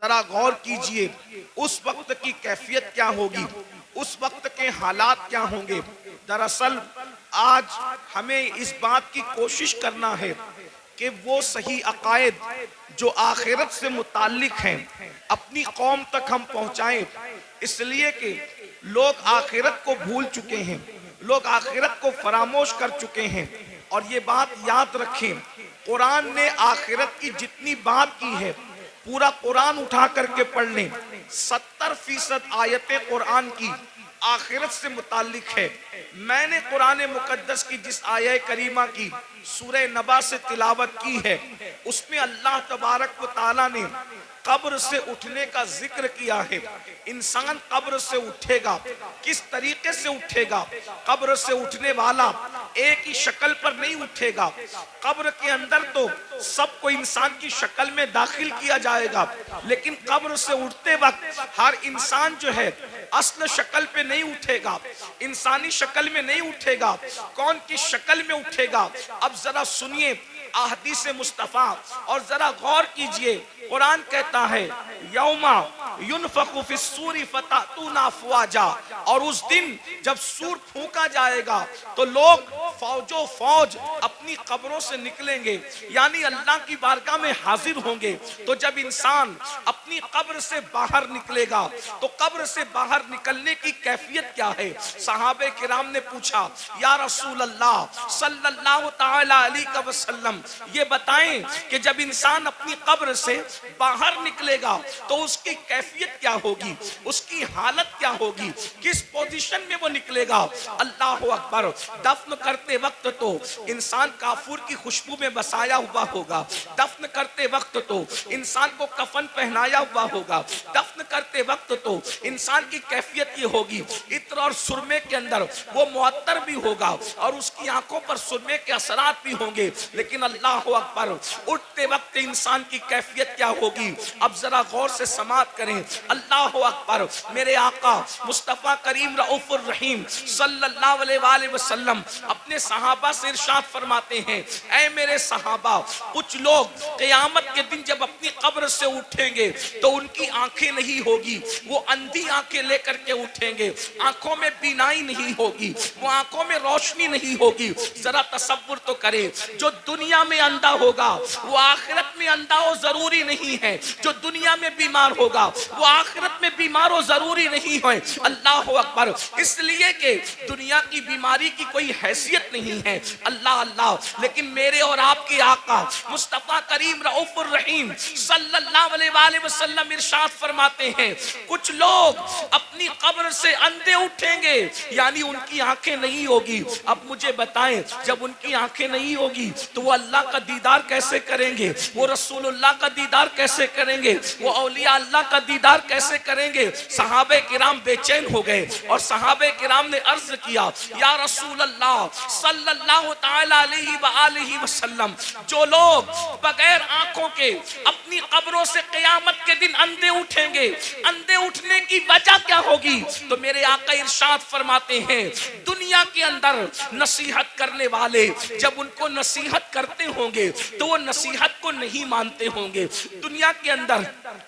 ذرا غور کیجئے اس وقت کی کیفیت کیا ہوگی، اس وقت کے حالات کیا ہوں گے۔ دراصل آج ہمیں اس بات کی کوشش کرنا ہے کہ وہ صحیح عقائد جو آخرت سے متعلق ہیں اپنی قوم تک ہم پہنچائیں، اس لیے کہ لوگ آخرت کو بھول چکے ہیں، لوگ آخرت کو فراموش کر چکے ہیں۔ اور یہ بات یاد رکھیں، قرآن نے آخرت کی جتنی بات کی ہے، پورا قرآن اٹھا کر کے پڑھ لیں، 70% آیت قرآن کی آخرت سے متعلق ہے۔ میں نے قرآن مقدس کی جس آیہ کریمہ کی سورہ نبا سے تلاوت کی ہے، اس میں اللہ تبارک و تعالیٰ نے قبر سے اٹھنے کا ذکر کیا ہے۔ انسان قبر سے اٹھے گا، کس طریقے سے اٹھے گا؟ قبر سے اٹھنے والا ایک ہی شکل پر نہیں اٹھے گا۔ قبر کے اندر تو سب کو انسان کی شکل میں داخل کیا جائے گا، لیکن قبر سے اٹھتے وقت ہر انسان جو ہے اصل شکل پہ نہیں اٹھے گا، انسانی شکل میں نہیں اٹھے گا۔ کون کی شکل میں اٹھے گا؟ اب ذرا سنیے احادیث مصطفیٰ اور ذرا غور کیجئے۔ قرآن کہتا ہے یوم ینفخ فی الصور فتأتون افواجا، اور اس دن جب سور پھونکا جائے گا تو لوگ فوجوں فوج اپنی قبروں سے نکلیں گے، یعنی اللہ کی بارگاہ میں حاضر ہوں گے۔ تو جب انسان اپنی قبر سے باہر نکلے گا تو قبر سے باہر نکلنے کی کیفیت کیا ہے؟ صحابہ کرام نے پوچھا یا رسول اللہ صلی اللہ تعالی علیہ وسلم یہ بتائیں کہ جب انسان اپنی قبر سے باہر نکلے گا تو اس کی کیفیت کیا ہوگی، اس کی حالت کیا ہوگی، کس پوزیشن میں وہ نکلے گا؟ اللہ اکبر۔ دفن کرتے وقت تو انسان کافور کی خوشبو میں بسایا ہوا ہوگا، دفن کرتے وقت تو انسان کو کفن پہنایا ہوا ہوگا، دفن کرتے وقت تو انسان کی کیفیت یہ ہوگی عطر اور سرمے کے اندر وہ معطر بھی ہوگا اور اس کی آنکھوں پر سرمے کے اثرات بھی ہوں گے۔ لیکن اللہ اکبر، اٹھتے وقت انسان کی کیفیت کیا ہوگی؟ اب ذرا غور سے سماعت کریں۔ اللہ اکبر۔ میرے آقا مصطفیٰ کریم رؤوف الرحیم صلی اللہ علیہ وآلہ وسلم اپنے صحابہ سے ارشاد فرماتے ہیں اے میرے صحابہ، کچھ لوگ قیامت کے دن جب اپنی قبر سے اٹھیں گے تو ان کی آنکھیں نہیں ہوگی، وہ اندھی آنکھیں لے کر کے اٹھیں گے، آنکھوں میں بینائی نہیں ہوگی، وہ آنکھوں میں روشنی نہیں ہوگی۔ ذرا تصور تو کریں، جو دنیا میں اندھا ہوگا وہ آخرت میں اندھا ہو ضروری نہیں ہے، جو دنیا میں بیمار ہوگا وہ آخرت میں بیمار ہو ضروری نہیں ہے۔ اللہ اکبر۔ اس لیے کہ دنیا کی بیماری کی کوئی حیثیت نہیں ہے، اللہ اللہ، لیکن میرے اور آپ کے آقا مصطفیٰ کریم رؤوف الرحیم صلی اللہ علیہ وآلہ وسلم ارشاد فرماتے ہیں کچھ لوگ اپنی قبر سے اندھے اٹھیں گے، یعنی ان کی آنکھیں نہیں ہوگی۔ اب مجھے بتائیں، جب ان کی آنکھیں نہیں ہوگی تو وہ اللہ کا دیدار کیسے کریں گے؟ وہ رسول اللہ کا دیدار کیسے کریں گے؟ وہ اولیاء اللہ کا دیدار کیسے کریں گے؟ صحابہ کرام بے چین ہو گئے اور صحابہ کرام نے عرض کیا یا رسول اللہ صلی اللہ تعالی علیہ وآلہ وسلم، جو لوگ بغیر آنکھوں کے اپنی قبروں سے قیامت کے دن اندھے اٹھیں گے، اندھے اٹھنے کی وجہ کیا ہوگی؟ تو میرے آقا ارشاد فرماتے ہیں دنیا کے اندر نصیحت کرنے والے جب ان کو نصیحت کرتے ہوں گے تو وہ نصیحت کو نہیں مانتے ہوں گے، دنیا کے اندر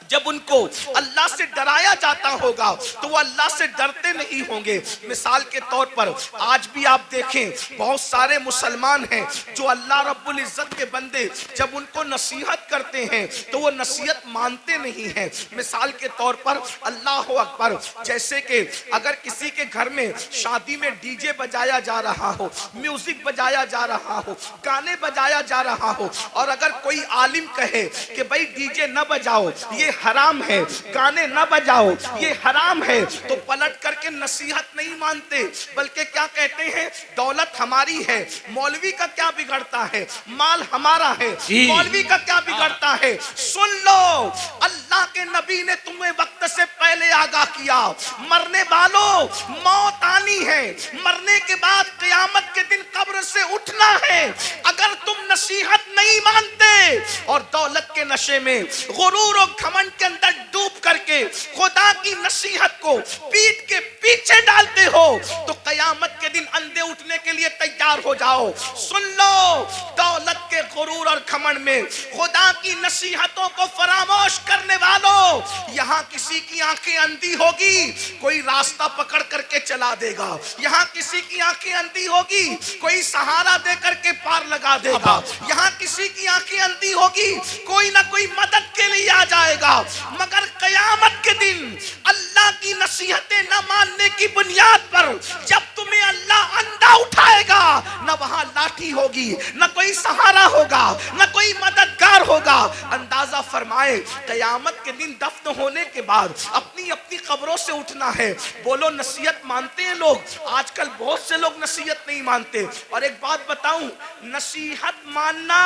جب ان کو اللہ سے ڈرایا جاتا ہوگا تو وہ اللہ سے ڈرتے نہیں ہوں گے۔ مثال کے طور پر آج بھی آپ دیکھیں بہت سارے مسلمان ہیں جو اللہ رب العزت کے بندے جب ان کو نصیحت کرتے ہیں تو وہ نصیحت مانتے نہیں ہیں۔ مثال کے طور پر اللہ اکبر، جیسے کہ اگر کسی کے گھر میں شادی میں ڈی جے بجایا جا رہا ہو، میوزک بجایا جا رہا ہو، گانے بجایا جا رہا ہو، اور اگر کوئی عالم کہے کہ بھائی ڈی جے نہ بجاؤ یہ حرام ہے، گانے نہ بجاؤ یہ حرام ہے، تو پلٹ کر کے نصیحت نہیں مانتے بلکہ کیا کہتے ہیں دولت ہماری ہے، مولوی کا کیا بگڑتا ہے، مال ہمارا ہے، مولوی کا کیا بگڑتا ہے۔ سن لو، اللہ کے نبی نے تمہیں وقت سے پہلے آگاہ کیا، مرنے والوں موت آنی ہے، مرنے کے بعد قیامت کے دن قبر سے اٹھنا ہے۔ اگر تم نصیحت نہیں مانتے اور دولت کے نشے میں غرور و گھمنڈ کے اندر ڈوب کر کے خدا کی نصیحت کو پیٹ کے پیچھے ڈالتے ہو تو قیامت قیامت کے دن اندھے اٹھنے کے لیے تیار ہو جاؤ. سن لو، دولت کے غرور اور گھمنڈ میں خدا کی نصیحتوں کو فراموش کرنے والوں، یہاں کسی کی آنکھیں اندھی ہوگی کوئی راستہ پکڑ کر کے چلا دے گا. یہاں کسی کی آنکھیں اندھی ہوگی کوئی سہارا دے کر کے پار لگا دے گا. یہاں کسی کی آنکھیں اندھی ہوگی کوئی نہ کوئی مدد کے لیے آ جائے گا. مگر قیامت کے دن اللہ کی نصیحتیں نہ ماننے کی بنیاد پر جب تمہیں اللہ اندھا اٹھائے گا، نہ وہاں لاٹھی ہوگی، نہ کوئی سہارا ہوگا، نہ کوئی مددگار ہوگا. اندازہ فرمائے قیامت کے دن دفن ہونے کے بعد اپنی اپنی قبروں سے اٹھنا ہے. بولو نصیحت مانتے ہیں لوگ؟ آج کل بہت سے لوگ نصیحت نہیں مانتے. اور ایک بات بتاؤں، نصیحت ماننا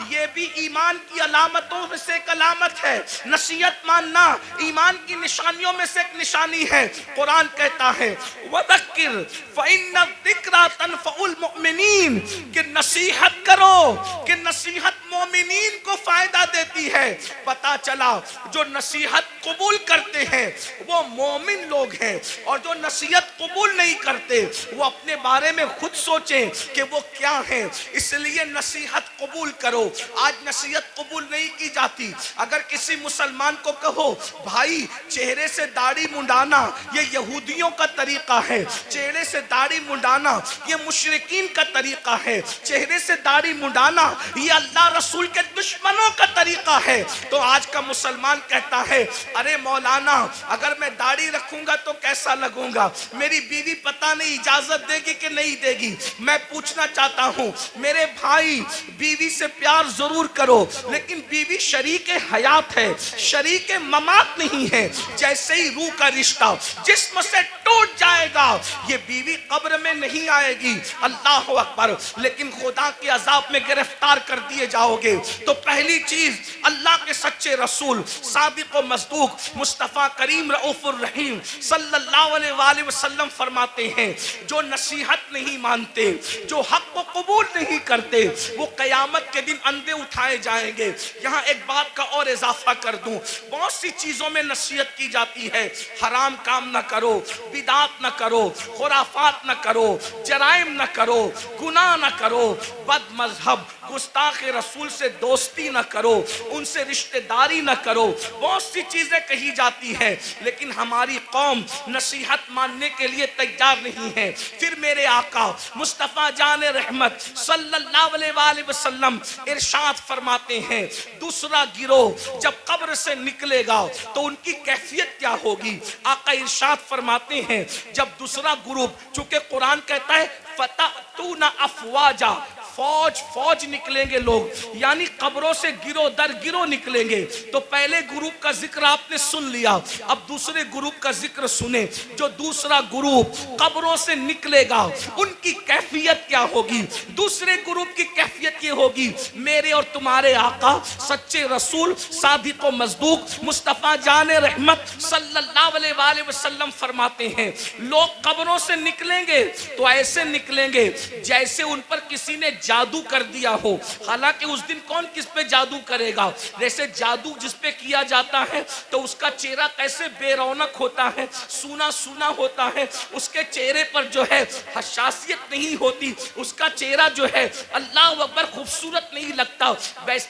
یہ بھی ایمان کی علامتوں میں سے ایک علامت ہے. نصیحت ماننا ایمان کی نشانیوں میں سے ایک نشانی ہے. قرآن کہتا ہے وَذَكِّرْ فَإِنَّ الذِّكْرَى تَنفَعُ الْمُؤْمِنِينَ، کہ نصیحت کرو کہ نصیحت مومنین کو فائدہ دیتی ہے. پتا چلا جو نصیحت قبول کرتے ہیں وہ مومن لوگ ہیں، اور جو نصیحت قبول نہیں کرتے وہ اپنے بارے میں خود سوچیں کہ وہ کیا ہیں. اس لیے نصیحت قبول کرو. آج نصیحت قبول نہیں کی جاتی. اگر کسی مسلمان کو کہو بھائی چہرے سے داڑھی منڈانا یہ یہودیوں کا طریقہ ہے، چہرے سے داڑھی منڈانا یہ مشرکین کا طریقہ ہے، چہرے سے داڑھی منڈانا یہ اللہ رسول کے دشمنوں کا طریقہ ہے، تو آج کا مسلمان کہتا ہے ارے مولانا اگر میں داڑھی رکھوں گا تو کیسا لگوں گا، میری بیوی پتہ نہیں اجازت دے گی کہ نہیں دے گی. میں پوچھنا چاہتا ہوں میرے بھائی، بیوی سے پیار ضرور کرو لیکن بیوی شریک حیات ہے، شریک ممات نہیں ہے. جیسے ہی روح کا رشتہ جسم سے ٹوٹ جائے گا یہ بیوی قبر میں نہیں آئے گی. اللہ اکبر. لیکن خدا کے عذاب میں گرفتار کر دیے جاؤ گے. تو پہلی چیز اللہ کے سچے رسول صادق و مصدوق مصطفیٰ کریم رؤوف الرحیم صلی اللہ علیہ وآلہ وسلم فرماتے ہیں جو نصیحت نہیں مانتے، جو حق کو قبول نہیں کرتے، وہ قیامت کے دن اندھے اٹھائے جائیں گے. یہاں ایک بات کا اور اضافہ کر دوں، بہت سی چیزوں میں نصیحت کی جاتی ہے. حرام کام نہ کرو، بدعات نہ کرو، خرافات نہ کرو، جرائم نہ کرو، گناہ نہ کرو، بد مذہب گستاخ رسول سے دوستی نہ کرو، ان سے رشتہ داری نہ کرو. بہت سی چیزیں کہی جاتی ہیں لیکن ہماری قوم نصیحت ماننے کے لیے تیار نہیں ہے. پھر میرے آقا مصطفیٰ جان رحمت صلی اللہ علیہ وآلہ وسلم ارشاد فرماتے ہیں دوسرا گروہ جب قبر سے نکلے گا تو ان کی کیفیت کیا ہوگی. آقا ارشاد فرماتے ہیں جب دوسرا گروپ، چونکہ قرآن کہتا ہے فَتَأْتُونَ أَفْوَاجًا، فوج نکلیں گے لوگ، یعنی قبروں سے گروہ در گروہ نکلیں گے. تو پہلے گروپ کا ذکر آپ نے سن لیا، اب دوسرے گروپ کا ذکر سنیں. جو دوسرا گروپ قبروں سے نکلے گا ان کی کیفیت کیا ہوگی. دوسرے گروپ کی کیفیت یہ ہوگی، میرے اور تمہارے آقا سچے رسول صادق و مصدوق مصطفیٰ جان رحمت صلی اللہ علیہ وآلہ وسلم فرماتے ہیں لوگ قبروں سے نکلیں گے تو ایسے نکلیں گے جیسے ان پر کسی نے جادو کر دیا ہو. حالانکہ اس دن کون کس پہ جادو کرے گا؟ جیسے جادو جس پہ کیا جاتا ہے تو اس کا چہرہ کیسے بے رونق ہوتا ہے، سونا سونا ہوتا ہے، اس کے چہرے پر جو ہے حساسیت نہیں ہوتی، اس کا چہرہ جو ہے اللہ اکبر خوبصورت نہیں لگتا.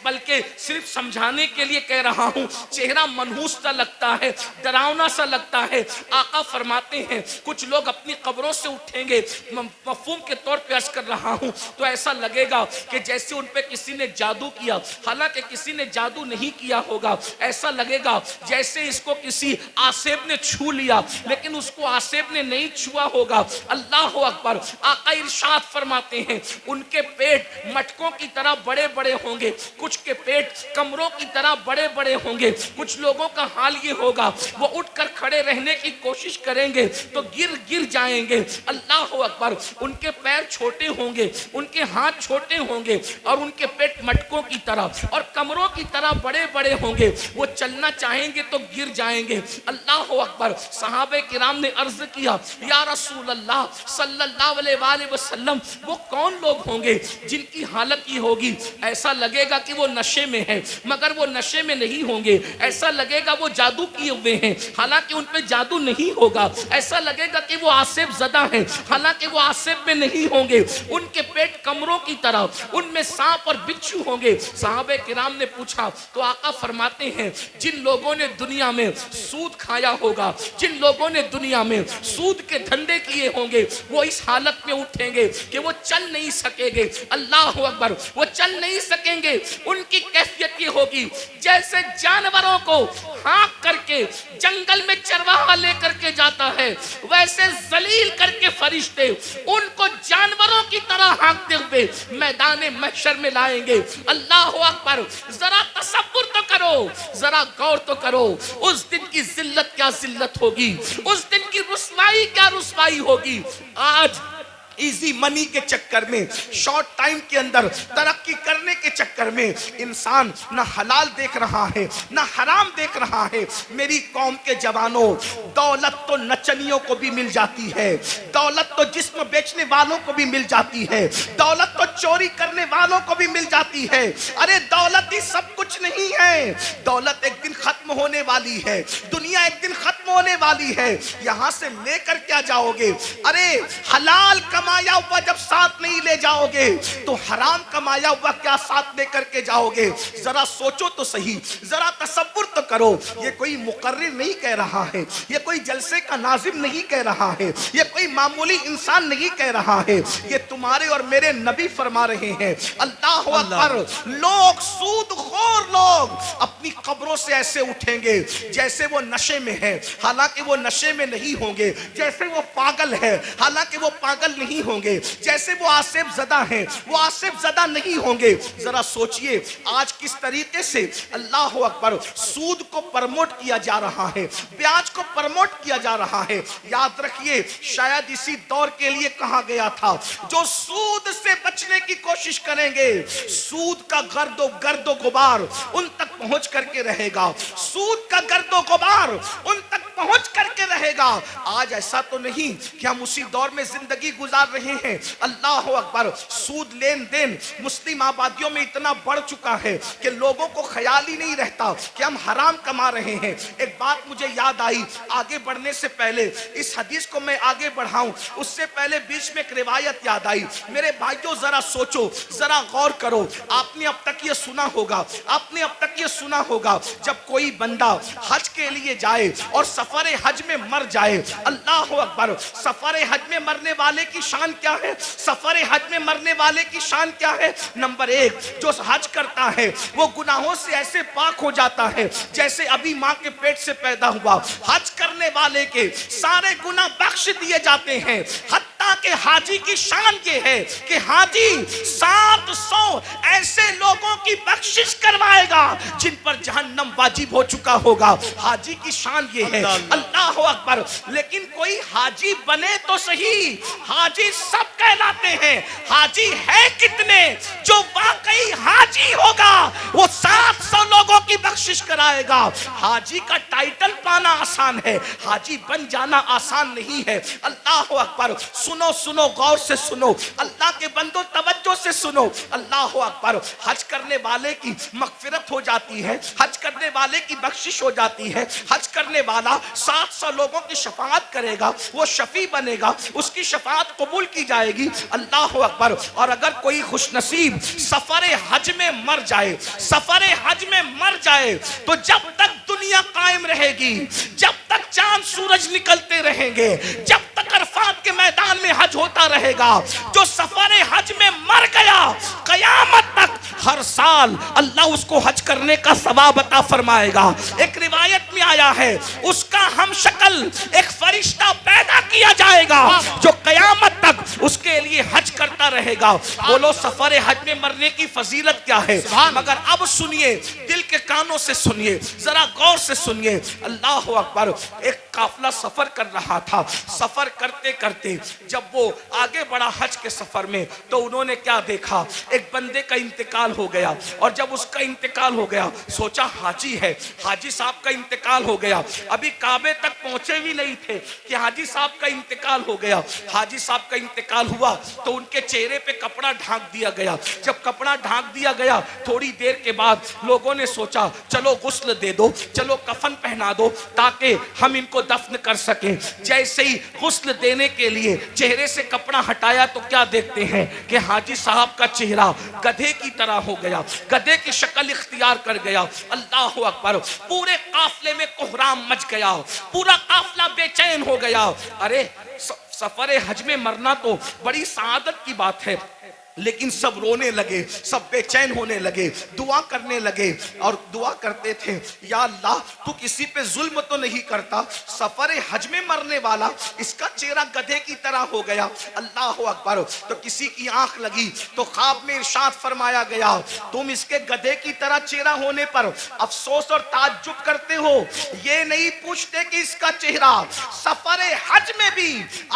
بلکہ صرف سمجھانے کے لیے کہہ رہا ہوں، چہرہ منحوس سا لگتا ہے، ڈراؤنا سا لگتا ہے. آقا فرماتے ہیں کچھ لوگ اپنی قبروں سے اٹھیں گے، مفہوم کے طور پہ عرض کر رہا ہوں، تو ایسا لگے گا کہ جیسے ان پہ کسی نے جادو کیا، حالانکہ کسی نے جادو نہیں کیا ہوگا. ایسا لگے گا جیسے اس کو کسی آسیب نے چھو لیا لیکن اس کو آسیب نے نہیں چھوا ہوگا. اللہ اکبر. آقا ارشاد فرماتے ہیں ان کے پیٹ مٹکوں کی طرح بڑے بڑے ہوں گے، کچھ کے پیٹ کمروں کی طرح بڑے بڑے ہوں گے. کچھ لوگوں کا حال یہ ہوگا وہ اٹھ کر کھڑے رہنے کی کوشش کریں گے تو گر جائیں گے. اللہ اکبر. ان کے پیر چھوٹے ہوں گے، ان کے ہاتھ ہاتھ چھوٹے ہوں گے اور ان کے پیٹ مٹکوں کی طرح اور کمروں کی طرح بڑے بڑے ہوں گے، وہ چلنا چاہیں گے تو گر جائیں گے۔ اللہ اکبر۔ صحابہ کرام نے عرض کیا یا رسول اللہ صلی اللہ علیہ وآلہ وسلم وہ کون لوگ ہوں گے جن کی حالت یہ ہوگی، ایسا لگے گا کہ وہ نشے میں ہیں مگر وہ نشے میں نہیں ہوں گے، ایسا لگے گا وہ جادو کیے ہوئے ہیں حالانکہ ان پہ جادو نہیں ہوگا، ایسا لگے گا کہ وہ آصف زدہ ہیں حالانکہ وہ آصف میں نہیں ہوں گے، ان کے پیٹ کمروں کی طرح، ان میں سانپ اور بچھو ہوں گے۔ صحابہ کرام نے پوچھا تو آقا فرماتے ہیں جن لوگوں نے دنیا میں سود کھایا ہوگا، جن لوگوں نے دنیا میں سود کے دھندے کیے ہوں گے، وہ اس حالت میں اٹھیں گے کہ وہ چل نہیں سکیں گے۔ اللہ اکبر۔ وہ چل نہیں سکیں گے، ان کی کیفیت یہ ہوگی جیسے جانوروں کو ہانک کر کے جنگل میں چرواہا لے کر کے جاتا ہے، ویسے ذلیل کر کے فرشتے ان کو جانوروں کی طرح ہانکتے ہوئے میدان محشر میں لائیں گے۔ اللہ اکبر۔ ذرا تصور تو کرو، ذرا غور تو کرو، اس دن کی ذلت کیا ذلت ہوگی، اس دن کی رسوائی کیا رسوائی ہوگی۔ آج ایزی منی کے چکر میں، شارٹ ٹائم کے اندر ترقی کرنے کے چکر میں انسان نہ حلال دیکھ رہا ہے نہ حرام دیکھ رہا ہے۔ میری قوم کے جوانوں، دولت تو نچنیوں کو بھی مل جاتی ہے، دولت تو جسم بیچنے والوں کو بھی مل جاتی ہے، دولت تو چوری کرنے والوں کو بھی مل جاتی ہے۔ ارے دولت ہی سب کچھ نہیں ہے، دولت ایک دن ختم ہونے والی ہے، دنیا ایک دن ختم ہونے والی ہے، یہاں سے لے کر کیا جاؤ گے؟ ارے حلال کمایا ہوا جب ساتھ نہیں لے جاؤ گے تو حرام کمایا ہوا کیا ساتھ لے کر کے جاؤ گے؟ ذرا سوچو تو صحیح، ذرا تصور تو کرو۔ یہ کوئی مقرر نہیں کہہ رہا ہے، یہ کوئی جلسے کا ناظم نہیں کہہ رہا ہے، یہ کوئی معمولی انسان نہیں کہہ رہا ہے، یہ تمہارے اور میرے نبی فرما رہے ہیں۔ اللہ اکبر۔ لوگ، سود خور لوگ اپنی قبروں سے ایسے اٹھیں گے جیسے وہ نشے میں ہیں حالانکہ وہ نشے میں نہیں ہوں گے، جیسے وہ پاگل ہے حالانکہ وہ پاگل نہیں ہوں گے، جیسے وہ آصف زدہ ہیں وہ آصف زدہ نہیں ہوں گے۔ ذرا سوچئے آج کس طریقے سے اللہ اکبر سود کو پرموٹ کیا جا رہا ہے، بیاج کو پرموٹ کیا جا رہا ہے۔ یاد رکھیے شاید اسی دور کے لیے کہا گیا تھا جو سود سے بچنے کی کوشش کریں گے سود کا گرد و غبار ان تک پہنچ کر کے رہے گا، سود کا گرد و غبار ان تک پہنچ کر کے رہے گا۔ آج ایسا تو نہیں کہ ہم اسی دور میں زندگی گزار رہے ہیں۔ اللہ اکبر۔ سود لین دین مسلم آبادیوں میں اتنا بڑھ چکا ہے کہ لوگوں کو خیال ہی نہیں رہتا کہ ہم حرام کما رہے ہیں۔ ایک بات مجھے یاد آئی آگے بڑھنے سے پہلے، اس حدیث کو میں آگے بڑھاؤں اس سے پہلے بیچ میں ایک روایت یاد آئی۔ میرے بھائیوں ذرا سوچو، ذرا غور کرو۔ آپ نے اب تک یہ سنا ہوگا، آپ نے اب تک یہ سنا ہوگا جب کوئی بندہ حج کے لیے جائے اور سفر حج میں مر جائے، اللہ اکبر، سفر حج میں مرنے والے کی شان کیا ہے؟ سفر حج میں مرنے والے کی شان کیا ہے؟ نمبر ایک، جو حج کرتا ہے وہ گناہوں سے ایسے پاک ہو جاتا ہے جیسے ابھی ماں کے پیٹ سے پیدا ہوا۔ حج کرنے والے کے سارے گناہ بخش دیے جاتے ہیں۔ حتیٰ کہ حاجی کی شان یہ ہے کہ حاجی 700 ایسے لوگوں کی بخشش کروائے گا جن پر جہنم واجب ہو چکا ہوگا۔ حاجی کی شان یہ ہے۔ اللہ اکبر۔ لیکن کوئی حاجی بنے تو صحیح، حاجی سب کہلاتے ہیں، حاجی ہے کتنے؟ جو واقعی حاجی ہوگا وہ 700 لوگوں کی بخشش کرائے گا۔ حاجی کا ٹائٹل پانا آسان ہے، حاجی بن جانا آسان نہیں ہے۔ اللہ اکبر۔ سنو سنو، غور سے سنو، اللہ کے بندو توجہ سے سنو۔ اللہ اکبر۔ حج کرنے والے کی مغفرت ہو جاتی ہے، حج کرنے والے کی بخشش ہو جاتی ہے، حج کرنے والا 700 لوگوں کی شفاعت کرے گا، وہ شفیع بنے گا، اس کی شفاعت قبول کی جائے گی۔ اللہ اکبر۔ اور اگر کوئی خوش نصیب سفر حج میں مر جائے، سفر حج میں مر جائے تو جب تک دنیا قائم رہے گی، جب تک چاند سورج نکلتے رہیں گے، جب تک عرفات کے میدان میں حج ہوتا رہے گا، جو سفر حج میں مر گیا قیامت تک ہر سال اللہ اس کو حج کرنے کا ثواب عطا فرمائے گا۔ ایک روایت میں آیا ہے اس کا ہم شکل ایک فرشتہ پیدا کیا جائے گا جو قیامت تک اس کے لیے حج کرتا رہے گا. بولو سفر حج میں مرنے کی فضیلت کیا ہے. مگر اب سنیے, دل کے کانوں سے سنیے, ذرا غور سے سنیے. اللہ اکبر. ایک قافلہ سفر کر رہا تھا. سفر کرتے کرتے جب وہ آگے بڑھا حج کے سفر میں, تو انہوں نے کیا دیکھا, ایک بندے کا انتقال ہو گیا. اور جب اس کا انتقال ہو گیا, سوچا حاجی ہے, حاجی صاحب کا انتقال ہو گیا. ابھی کعبے تک پہنچے بھی نہیں تھے کہ حاجی صاحب کا انتقال ہو گیا. حاجی صاحب کا انتقال ہوا تو ان کے چہرے پہ کپڑا ڈھانک دیا گیا. جب کپڑا ڈھانک دیا گیا, تھوڑی دیر کے بعد لوگوں نے سوچا چلو غسل دے دو, چلو کفن پہنا دو تاکہ ہم ان کو دفن کر سکیں. جیسے ہی غسل دینے کے لیے چہرے سے کپڑا ہٹایا تو کیا دیکھتے ہیں کہ حاجی صاحب کا چہرہ گدھے کی طرح ہو گیا, گدھے کی شکل اختیار کر گیا. اللہ اکبر. پورے قافلے میں کوہرام مچ گیا, پورا قافلہ بے چین ہو گیا. ارے سفر حج میں مرنا تو بڑی سعادت کی بات ہے, لیکن سب رونے لگے, سب بے چین ہونے لگے, دعا کرنے لگے. اور دعا کرتے تھے, یا اللہ تو کسی پہ ظلم تو نہیں کرتا, سفر حج میں مرنے والا اس کا چہرہ گدھے کی طرح ہو گیا. اللہ اکبر. تو کسی کی آنکھ لگی تو خواب میں ارشاد فرمایا گیا, تم اس کے گدھے کی طرح چہرہ ہونے پر افسوس اور تعجب کرتے ہو, یہ نہیں پوچھتے کہ اس کا چہرہ سفر حج میں بھی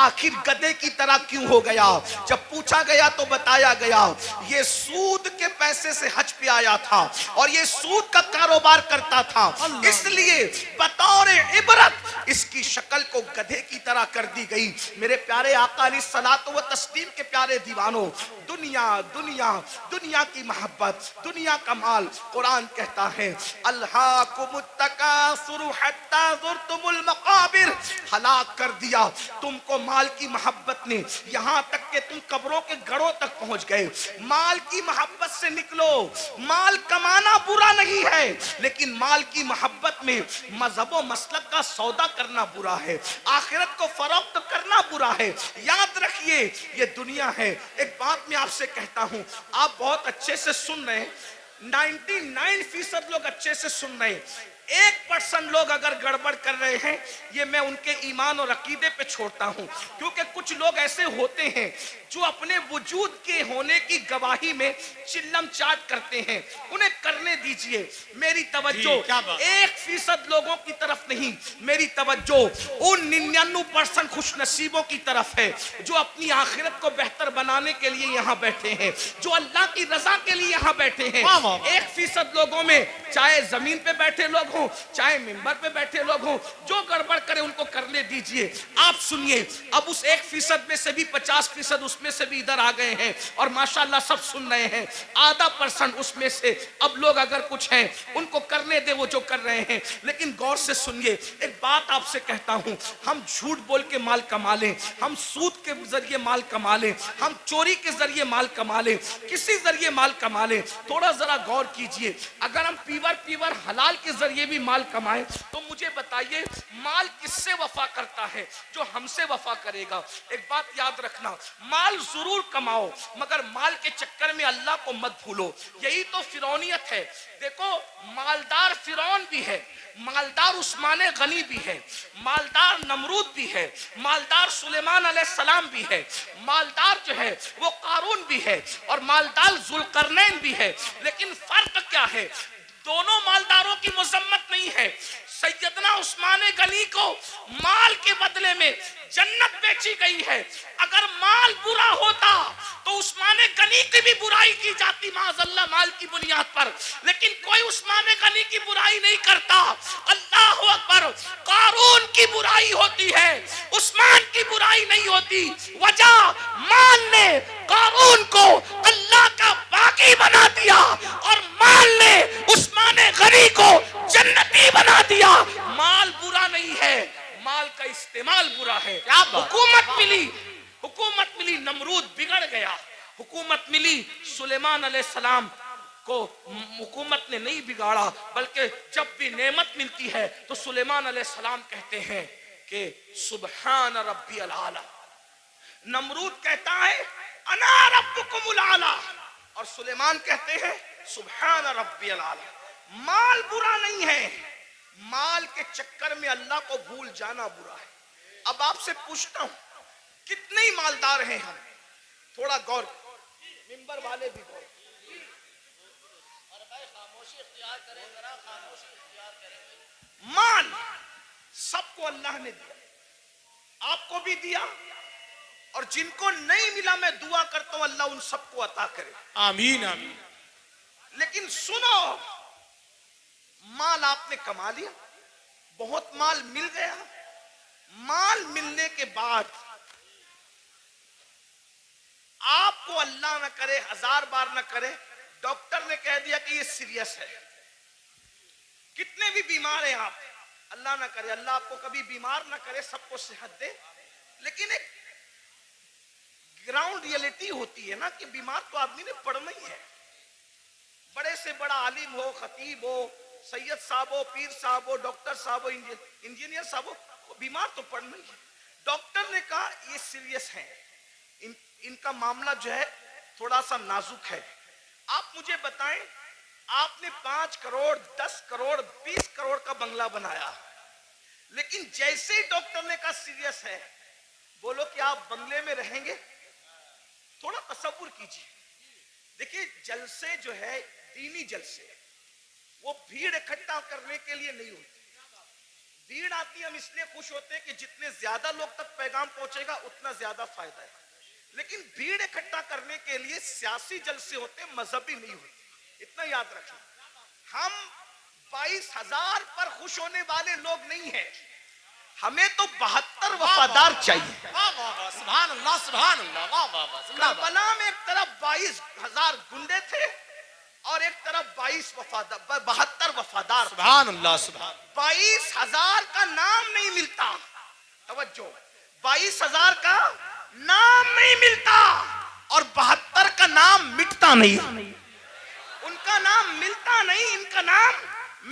آخر گدھے کی طرح کیوں ہو گیا. جب پوچھا گیا تو بتایا گیا یہ سود کے پیسے سے حج پہ آیا تھا اور یہ سود کا کاروبار کرتا تھا, اس لیے بطور عبرت اس کی شکل کو گدھے کی طرح کر دی گئی. میرے پیارے آقا علیہ الصلوۃ والتسلیم کے پیارے دیوانوں, دنیا دنیا دنیا کی محبت, دنیا کا مال, قرآن کہتا ہے الہاکم التکاثر حتی زرتم المقابر, ہلاک کر دیا تم کو مال کی محبت نے, یہاں تک کہ تم قبروں کے گڑھوں تک پہنچ گئے. مال کی محبت سے نکلو. مال کمانا برا نہیں ہے, لیکن مال کی محبت میں مذہب و مسلک کا سودا کرنا برا ہے, آخرت کو فروخت کرنا برا ہے. یاد رکھیے یہ دنیا ہے. ایک بات میں آپ سے کہتا ہوں, آپ بہت اچھے سے سن رہے ہیں, 99% لوگ اچھے سے سن رہے ہیں, 1% لوگ اگر گڑبڑ کر رہے ہیں, یہ میں ان کے ایمان اور عقیدے پہ چھوڑتا ہوں. کیونکہ کچھ لوگ ایسے ہوتے ہیں جو اپنے وجود کے ہونے کی گواہی میں چلم چاٹ کرتے ہیں, انہیں کرنے دیجئے. میری توجہ 1% لوگوں کی طرف نہیں, میری توجہ ان 99% خوش نصیبوں کی طرف ہے جو اپنی آخرت کو بہتر بنانے کے لیے یہاں بیٹھے ہیں, جو اللہ کی رضا کے لیے یہاں بیٹھے ہیں. 1% لوگوں میں چاہے زمین پہ بیٹھے لوگ ہوں, چاہے ممبر پہ بیٹھے لوگ ہوں, جو گڑبڑ کرے ان کو کرنے دیجئے. آپ سنیے, اب اس 1% میں سے بھی 50% اس میں سے بھی ادھر آ گئے ہیں اور ماشاءاللہ سب سن رہے ہیں. آدھا % اس میں سے اب لوگ اگر کچھ ہیں ان کو کرنے دے وہ جو کر رہے ہیں. لیکن غور سے سنیے, ایک بات آپ سے کہتا ہوں, ہم جھوٹ بول کے مال کما لیں, ہم سود کے ذریعے مال کما لیں, ہم چوری کے ذریعے مال کما لیں, کسی ذریعے مال کما لیں, تھوڑا ذرا غور کیجئے. اگر ہم پیور حلال کے ذریعے بھی مال کمائیں تو مجھے بتائیے مال کس سے وفا کرتا ہے؟ جو ہم سے وفا کرے گا. ایک بات یاد رکھنا, مال ضرور کماؤ مگر مال کے چکر میں اللہ کو مت بھولو. یہی تو فرعونیت ہے. دیکھو مالدار فرعون بھی ہے, مالدار عثمان غنی بھی ہے, مالدار نمرود بھی ہے, مالدار سلیمان علیہ السلام بھی ہے, مالدار جو ہے وہ قارون بھی ہے, اور مالدار ذوالقرنین بھی ہے. لیکن فرق کیا ہے؟ دونوں مالداروں کی مذمت نہیں ہے. سیدنا عثمان غنی کو مال کے بدلے میں جنت بیچی گئی ہے. اگر مال برا ہوتا تو عثمان غنی کی بھی برائی کی جاتی معاذ اللہ مال کی بنیاد پر, لیکن کوئی عثمان غنی کی برائی نہیں کرتا. اللہ اکبر. قارون کی برائی ہوتی ہے, عثمان کی برائی نہیں ہوتی. وجہ مال نے قارون کو اللہ کا باغی بنا دیا اور مال نے عثمان غنی کو جنتی بنا دیا. مال برا نہیں ہے, مال کا استعمال برا ہے. حکومت ملی نمرود بگڑ گیا, حکومت ملی سلیمان علیہ السلام کو حکومت نے نہیں بگاڑا, بلکہ جب بھی نعمت ملتی ہے تو سلیمان علیہ السلام کہتے ہیں کہ سبحان ربی العالی. نمرود کہتا ہے انا ربکم العالی, اور سلیمان کہتے ہیں سبحان ربی العالی. مال برا نہیں ہے, مال کے چکر میں اللہ کو بھول جانا برا ہے. اب آپ سے پوچھتا ہوں, کتنے مالدار ہیں ہم؟ تھوڑا غور، منبر والے بھی غور. مال سب کو اللہ نے دیا، آپ کو بھی دیا، اور جن کو نہیں ملا میں دعا کرتا ہوں اللہ ان سب کو عطا کرے. آمین آمین. لیکن سنو، مال آپ نے کما لیا، بہت مال مل گیا. مال ملنے کے بعد آپ کو اللہ نہ کرے، 1000 بار نہ کرے، ڈاکٹر نے کہہ دیا کہ یہ سیریس ہے. کتنے بھی بیمار ہیں آپ، اللہ نہ کرے، اللہ آپ کو کبھی بیمار نہ کرے، سب کو صحت دے. لیکن ایک گراؤنڈ ریئلٹی ہوتی ہے نا کہ بیمار تو آدمی نے پڑنا ہی ہے. بڑے سے بڑا عالم ہو، خطیب ہو، سید صاحب ہو، پیر صاحب ہو، ڈاکٹر صاحب ہو، انجینئر صاحب ہو، بیمار تو پڑنا ہی ہے. ڈاکٹر نے کہا یہ سیریس ہے، ان کا معاملہ جو ہے تھوڑا سا نازک ہے. آپ مجھے بتائیں، آپ نے 5 کروڑ 10 کروڑ 20 کروڑ کا بنگلہ بنایا، لیکن جیسے ہی ڈاکٹر نے کہا سیریس ہے، بولو کہ آپ بنگلے میں رہیں گے؟ تھوڑا تصور کیجیے. دیکھیے جلسے جو ہے دینی جلسے، وہ بھیڑ اکٹھا کرنے کے لیے نہیں ہوتی. بھیڑ آتی ہم اس لیے خوش ہوتے ہیں کہ جتنے زیادہ لوگ تک پیغام پہنچے گا اتنا زیادہ فائدہ ہے. لیکن بھیڑ اکٹھا کرنے کے لیے سیاسی جلسے ہوتے ہیں، مذہبی نہیں ہوتے. اتنا یاد رکھیں. ہم 22,000 پر خوش ہونے والے لوگ نہیں ہیں، ہمیں تو 72 وفادار چاہیے. سبحان اللہ سبحان اللہ. واہ واہ واہ. کربلا میں ایک طرف 22,000 گنڈے تھے اور ایک طرف 72 وفادار. سبحان اللہ سبحان. 22,000 کا نام نہیں ملتا، توجہ، 22,000 کا نام نہیں ملتا اور 72 کا نام مٹتا نہیں. ان کا نام ملتا نہیں، ان کا نام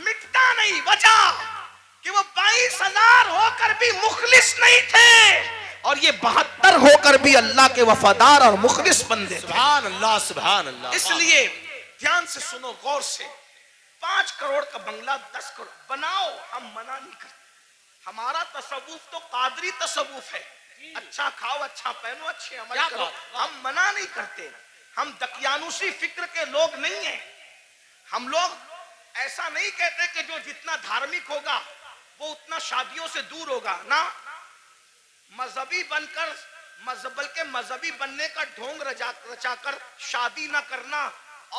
مٹتا نہیں. وجہ کہ وہ 22,000 ہو کر بھی مخلص نہیں تھے اور یہ 72 ہو کر بھی اللہ کے وفادار اور مخلص بندے. سبحان اللہ سبحان اللہ. اس لیے دھیان سے سنو، غور سے. 5 کروڑ کا بنگلہ 10 کروڑ بناؤ، ہم منع نہیں کرتے. ہمارا تصوف تو قادری تصوف ہے، اچھا کھاؤ، اچھا پہنو، اچھے عمل کرو، ہم منع نہیں کرتے. ہم دقیانوسی فکر کے لوگ نہیں ہیں. ہم لوگ ایسا نہیں کہتے کہ جو جتنا دھارمک ہوگا وہ اتنا شادیوں سے دور ہوگا. نہ، مذہبی بن کر بلکہ مذہبی بننے کا ڈھونگ رچا کر شادی نہ کرنا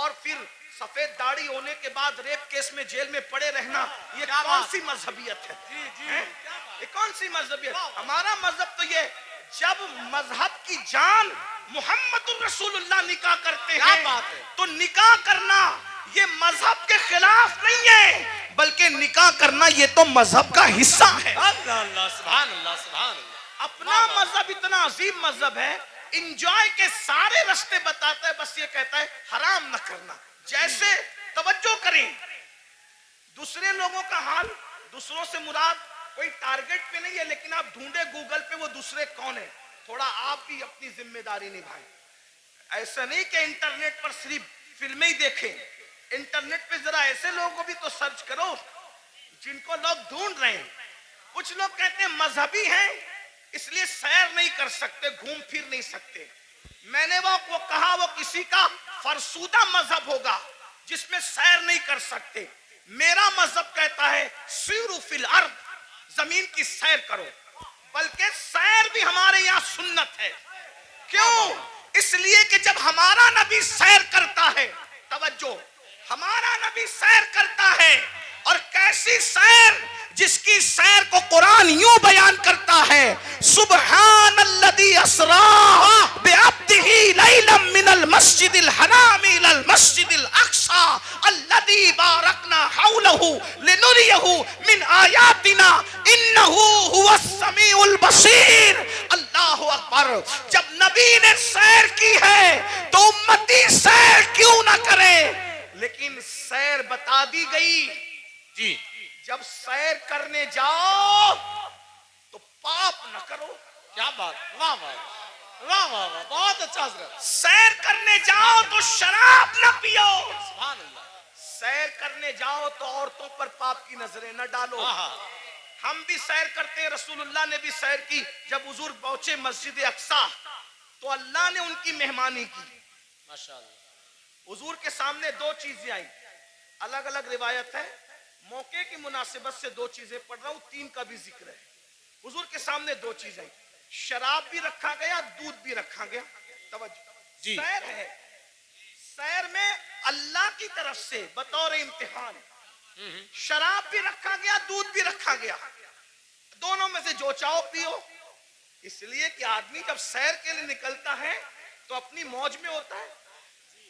اور پھر سفید داڑھی ہونے کے بعد ریپ کیس میں جیل میں پڑے رہنا، یہ کون سی مذہبیت ہے؟ یہ کون سی مذہبیت؟ ہمارا مذہب تو یہ، جب مذہب کی جان محمد الرسول اللہ نکاح کرتے ہیں تو نکاح کرنا یہ مذہب کے خلاف نہیں ہے، بلکہ نکاح کرنا یہ تو مذہب کا حصہ ہے. اللہ سبحان اللہ سبحان اللہ. اپنا مذہب اتنا عظیم مذہب ہے، انجوائے کے سارے رستے بتاتا ہے، بس یہ کہتا ہے حرام نہ کرنا. جیسے توجہ کریں، دوسرے لوگوں کا حال، دوسروں سے مراد کوئی ٹارگٹ پہ نہیں ہے، لیکن آپ ڈھونڈے گوگل پہ وہ دوسرے کون ہیں. تھوڑا آپ بھی اپنی ذمہ داری نبھائیں. ایسا نہیں کہ انٹرنیٹ پر صرف فلمیں ہی دیکھیں. انٹرنیٹ پہ ذرا ایسے لوگوں کو بھی تو سرچ کرو جن کو لوگ ڈھونڈ رہے ہیں. کچھ لوگ کہتے ہیں مذہبی ہیں اس لیے سیر نہیں کر سکتے، گھوم پھر نہیں سکتے. میں نے وہ کہا وہ کسی کا فرسودہ مذہب ہوگا جس میں سیر نہیں کر سکتے. میرا مذہب کہتا ہے سیروا فی الارض، زمین کی سیر کرو. بلکہ سیر بھی ہمارے یہاں سنت ہے. کیوں؟ اس لیے کہ جب ہمارا نبی سیر کرتا ہے، توجہ، ہمارا نبی سیر کرتا ہے، اور کیسی سیر؟ جس کی سیر کو قرآن یوں بیان کرتا ہے، سبحان الذی اسری بعبدہ لیلا من المسجد الحرام الی المسجد الاقصی الذی بارکنا حولہ لنریہ من آیاتنا انہ هو السمیع البصیر. اللہ اکبر. جب نبی نے سیر کی ہے تو امتی سیر کیوں نہ کرے؟ لیکن سیر بتا دی گئی. جی، جب سیر کرنے جاؤ تو پاپ نہ کرو. کیا بات. واہ واہ واہ واہ واہ. بہت اچھا حضرت. سیر کرنے جاؤ تو شراب نہ پیو. سبحان اللہ. سیر کرنے جاؤ تو عورتوں پر پاپ کی نظریں نہ ڈالو. ہم بھی سیر کرتے ہیں، رسول اللہ نے بھی سیر کی. جب حضور پہنچے مسجد اقصی تو اللہ نے ان کی مہمانی کی. ماشاءاللہ. حضور کے سامنے دو چیزیں آئیں, الگ الگ روایت ہے, موقع کی مناسبت سے دو چیزیں پڑھ رہا ہوں, تین کا بھی ذکر ہے. حضور کے سامنے دو چیزیں, شراب بھی رکھا گیا, دودھ بھی رکھا گیا. توجہ, جی. سیر ہے, سیر میں اللہ کی طرف سے بطور امتحان شراب بھی رکھا گیا, دودھ بھی رکھا گیا. دونوں میں سے جو چاہو پیو. اس لیے کہ آدمی جب سیر کے لیے نکلتا ہے تو اپنی موج میں ہوتا ہے.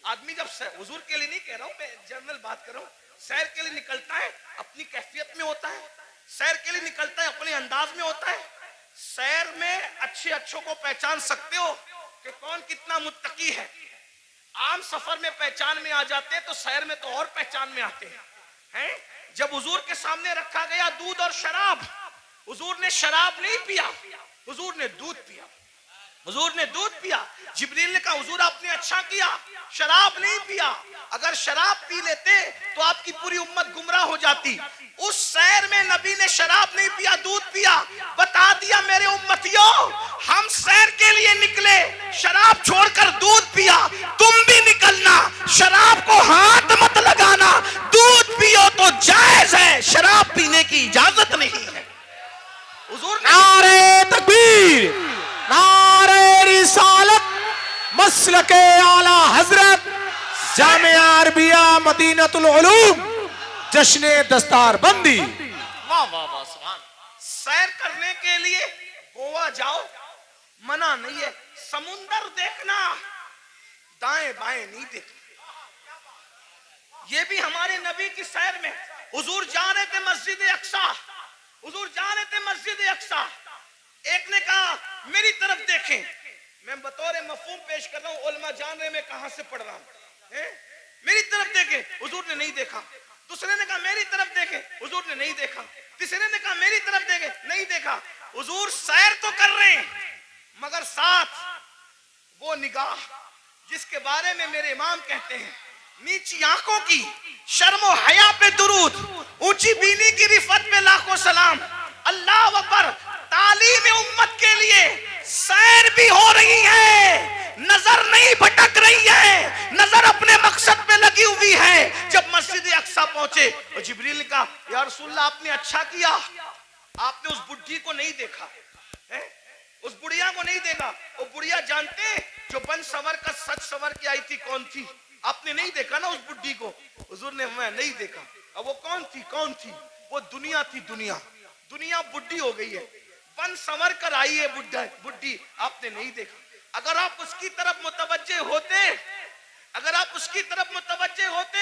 آدمی جب حضور کے لیے نہیں کہہ رہا ہوں, میں جنرل بات کر رہا ہوں, سیر کے لیے نکلتا ہے اپنی کیفیت میں ہوتا ہے, سیر کے لیے نکلتا ہے اپنے انداز میں ہوتا ہے. سیر میں اچھے اچھوں کو پہچان سکتے ہو کہ کون کتنا متقی ہے. عام سفر میں پہچان میں آ جاتے ہیں تو سیر میں تو اور پہچان میں آتے ہیں. جب حضور کے سامنے رکھا گیا دودھ اور شراب, حضور نے شراب نہیں پیا, حضور نے دودھ پیا. حضور نے دودھ پیا. جبریل نے کہا حضور آپ نے اچھا کیا, شراب نہیں پیا. اگر شراب پی لیتے تو آپ کی پوری امت گمراہ ہو جاتی. اس سیر میں نبی نے شراب نہیں پیا, دودھ پیا. بتا دیا میرے امتیوں, ہم سیر کے لیے نکلے, شراب چھوڑ کر دودھ پیا. تم بھی نکلنا, شراب کو ہاتھ مت لگانا, دودھ پیو تو جائز ہے, شراب پینے کی اجازت نہیں ہے. حضور نے نعرہ تکبیر, نعرہ رسالت, مسلک اعلی حضرت جامعہ عربیہ مدینۃ العلوم, جشن دستار بندی. واہ واہ واہ, سبحان. سیر کرنے کے لیے گوا جاؤ, منع نہیں ہے. سمندر دیکھنا, دائیں بائیں نہیں دیکھنا. یہ بھی ہمارے نبی کی سیر میں. حضور جا رہے تھے مسجد اقصی, حضور جا رہے تھے مسجد اقصی. ایک نے کہا میری طرف دیکھیں. میں بطور مفہوم پیش کر رہا ہوں, علماء جان رہے میں کہاں سے پڑھ رہا ہوں. میری طرف دیکھیں, حضور نے نہیں دیکھا. دوسرے نے کہا میری طرف دیکھیں, حضور نے نہیں دیکھا. تیسرے نے کہا میری طرف دیکھیں, نہیں دیکھا. حضور سیر تو کر رہے ہیں مگر ساتھ وہ نگاہ جس کے بارے میں میرے امام کہتے ہیں, نیچی آنکھوں کی شرم و حیا پہ درود, اونچی بینی کی رفت پہ لاکھوں سلام. اللہ اکبر. تعلیم امت کے لیے سیر بھی ہو رہی ہے, نظر نہیں بھٹک رہی ہے, نظر اپنے مقصد پہ لگی ہوئی ہے. جب مسجد اقصی پہنچے تو جبریل نے کہا یا رسول اللہ آپ نے اچھا کیا, آپ نے اس بڈھی کو نہیں دیکھا, اس بڑھیا کو نہیں دیکھا. وہ بڑھیا جانتے ہیں جو بن سور کا سچ سور کے آئی تھی کون تھی, آپ نے نہیں دیکھا نا اس بڈھی کو. حضور نے میں نہیں دیکھا. اب وہ کون تھی, کون تھی, وہ دنیا تھی. دنیا دنیا بڈھی ہو گئی ہے, بن سور کر آئی ہے بڈھی, آپ نے نہیں دیکھا. اگر آپ اس کی طرف متوجہ ہوتے, اگر آپ اس کی طرف متوجہ ہوتے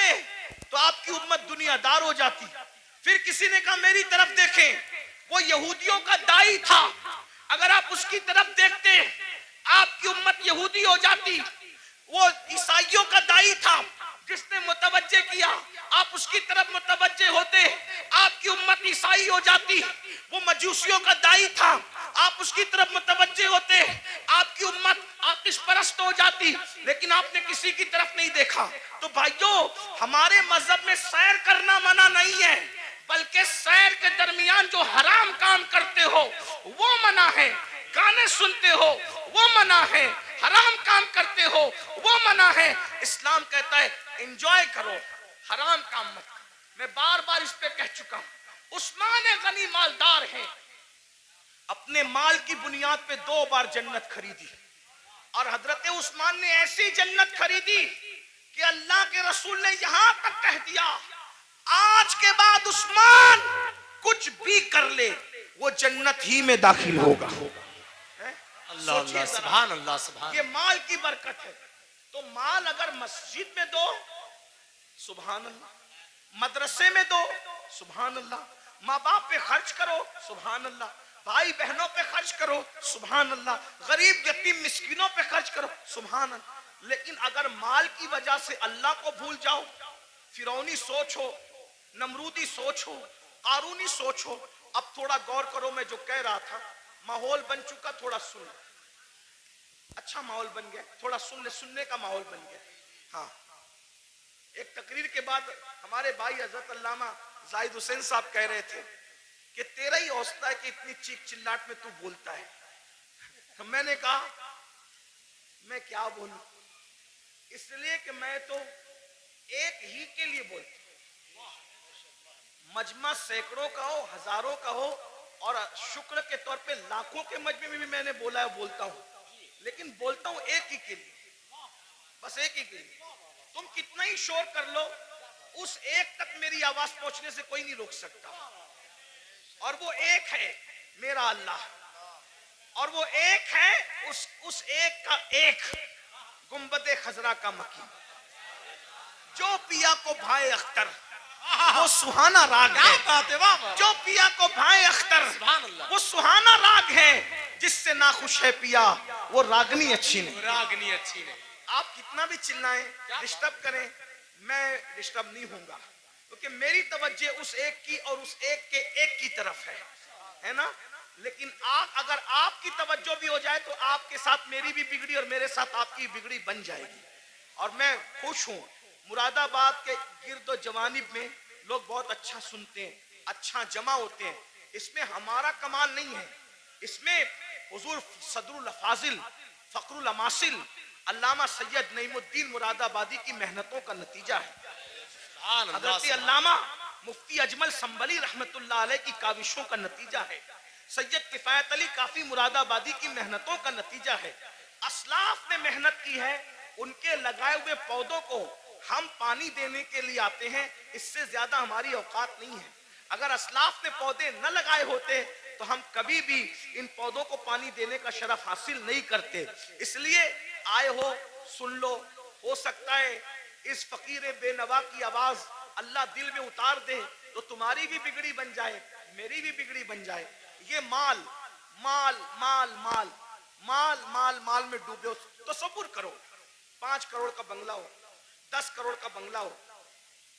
تو آپ کی امت دنیا دار ہو جاتی. پھر کسی نے کہا میری طرف دیکھیں, وہ یہودیوں کا دائی تھا, اگر آپ اس کی طرف دیکھتے آپ کی امت یہودی ہو جاتی. وہ عیسائیوں کا دائی تھا, جس نے متوجہ کیا, آپ اس کی طرف متوجہ ہوتے آپ کی امت عیسائی ہو جاتی. وہ مجوسیوں کا دائی تھا, آپ اس کی طرف متوجہ ہوتے آپ کی امت آتش پرست ہو جاتی. لیکن آپ نے کسی کی طرف نہیں دیکھا. تو بھائیو, ہمارے مذہب میں سیر کرنا منع نہیں ہے, بلکہ سیر کے درمیان جو حرام کام کرتے ہو وہ منع ہے. گانے سنتے ہو وہ منع ہے, حرام کام کرتے ہو وہ منع ہے. اسلام کہتا ہے انجوائے کرو, حرام کام مت کرو. میں بار بار اس پہ کہہ چکا ہوں, عثمان غنی مالدار ہیں, اپنے مال کی بنیاد پہ 2 بار جنت خریدی. اور حضرت عثمان نے ایسی جنت خریدی کہ اللہ کے رسول نے یہاں تک کہہ دیا آج کے بعد عثمان کچھ بھی کر لے وہ جنت ہی میں داخل ہوگا. اللہ اللہ, سبحان اللہ, سبحان. یہ مال کی برکت ہے. تو مال اگر مسجد میں دو سبحان اللہ, مدرسے میں دو سبحان اللہ, ماں باپ پہ خرچ کرو سبحان اللہ, بھائی بہنوں پہ خرچ کرو سبحان اللہ, غریب یتیم مسکینوں پہ خرچ کرو سبحان اللہ. لیکن اگر مال کی وجہ سے اللہ کو بھول جاؤ, فرعونی سوچ ہو, نمرودی سوچ ہو, قارونی سوچ ہو. اب تھوڑا غور کرو, میں جو کہہ رہا تھا ماحول بن چکا, تھوڑا سن لو. اچھا ماحول بن گیا, تھوڑا سننے کا ماحول بن گیا. ہاں, ایک تقریر کے بعد ہمارے بھائی حضرت علامہ زاہد حسین صاحب کہہ رہے تھے کہ تیرا ہی حوصلہ ہے کہ اتنی چیخ چلاٹ میں تو بولتا ہے. میں نے کہا میں کیا بولوں، اس لیے کہ میں تو ایک ہی کے لیے بولتا ہوں، مجمع سینکڑوں کا ہو، ہزاروں کا ہو، اور شکر کے طور پہ لاکھوں کے مجمع میں بھی میں نے بولا ہے، بولتا ہوں، لیکن بولتا ہوں ایک ہی کے لیے، بس ایک ہی کے لیے۔ تم کتنا ہی شور کر لو، اس ایک تک میری آواز پہنچنے سے کوئی نہیں روک سکتا، اور وہ ایک ہے میرا اللہ، اور وہ ایک ہے اس ایک کا ایک گنبد خضرا کا مکی، جو پیا کو بھائے اختر وہ سہانا راگ کیا ہے، بات ہے، واہ واہ جو پیا کو بھائے اختر سبحان اللہ، وہ سہانا راگ ہے، جس سے ناخوش ہے پیا وہ راگنی اچھی نہیں۔ راگنی اچھی نہیں، آپ کتنا بھی چلائیں، ڈسٹرب کریں، میں ڈسٹرب نہیں ہوں گا، کیونکہ میری توجہ اس ایک کی اور اس ایک کے ایک کی طرف ہے نا۔ لیکن اگر آپ کی توجہ بھی ہو جائے تو آپ کے ساتھ میری بھی بگڑی اور میرے ساتھ آپ کی بگڑی بن جائے گی۔ اور میں خوش ہوں، مراد آباد کے گرد و جوانب میں لوگ بہت اچھا سنتے ہیں، اچھا جمع ہوتے ہیں، اس میں ہمارا کمال نہیں ہے، اس میں حضور صدر الافاضل فخر الاماثل علامہ سید نعیم الدین مراد آبادی کی محنتوں کا نتیجہ ہے، سبحان اللہ، حضرت علامہ مفتی اجمل سنبلی رحمت اللہ علیہ کی کاوشوں کا نتیجہ ہے، سید کفایت علی کافی مراد آبادی کی محنتوں کا نتیجہ ہے۔ اسلاف نے محنت کی ہے، ان کے لگائے ہوئے پودوں کو ہم پانی دینے کے لیے آتے ہیں، اس سے زیادہ ہماری اوقات نہیں ہے۔ اگر اسلاف نے پودے نہ لگائے ہوتے تو ہم کبھی بھی ان پودوں کو پانی دینے کا شرف حاصل نہیں کرتے۔ اس لیے آئے ہو، سن لو، ہو سکتا ہے اس فقیر بے نوا کی آواز اللہ دل میں اتار دے تو تمہاری بھی بگڑی بن جائے، میری بھی بگڑی بن جائے۔ یہ مال مال مال مال مال مال مال میں ڈوبے ہو، تصور کرو 5 کروڑ کا بنگلہ ہو، 10 کروڑ کا بنگلہ ہو،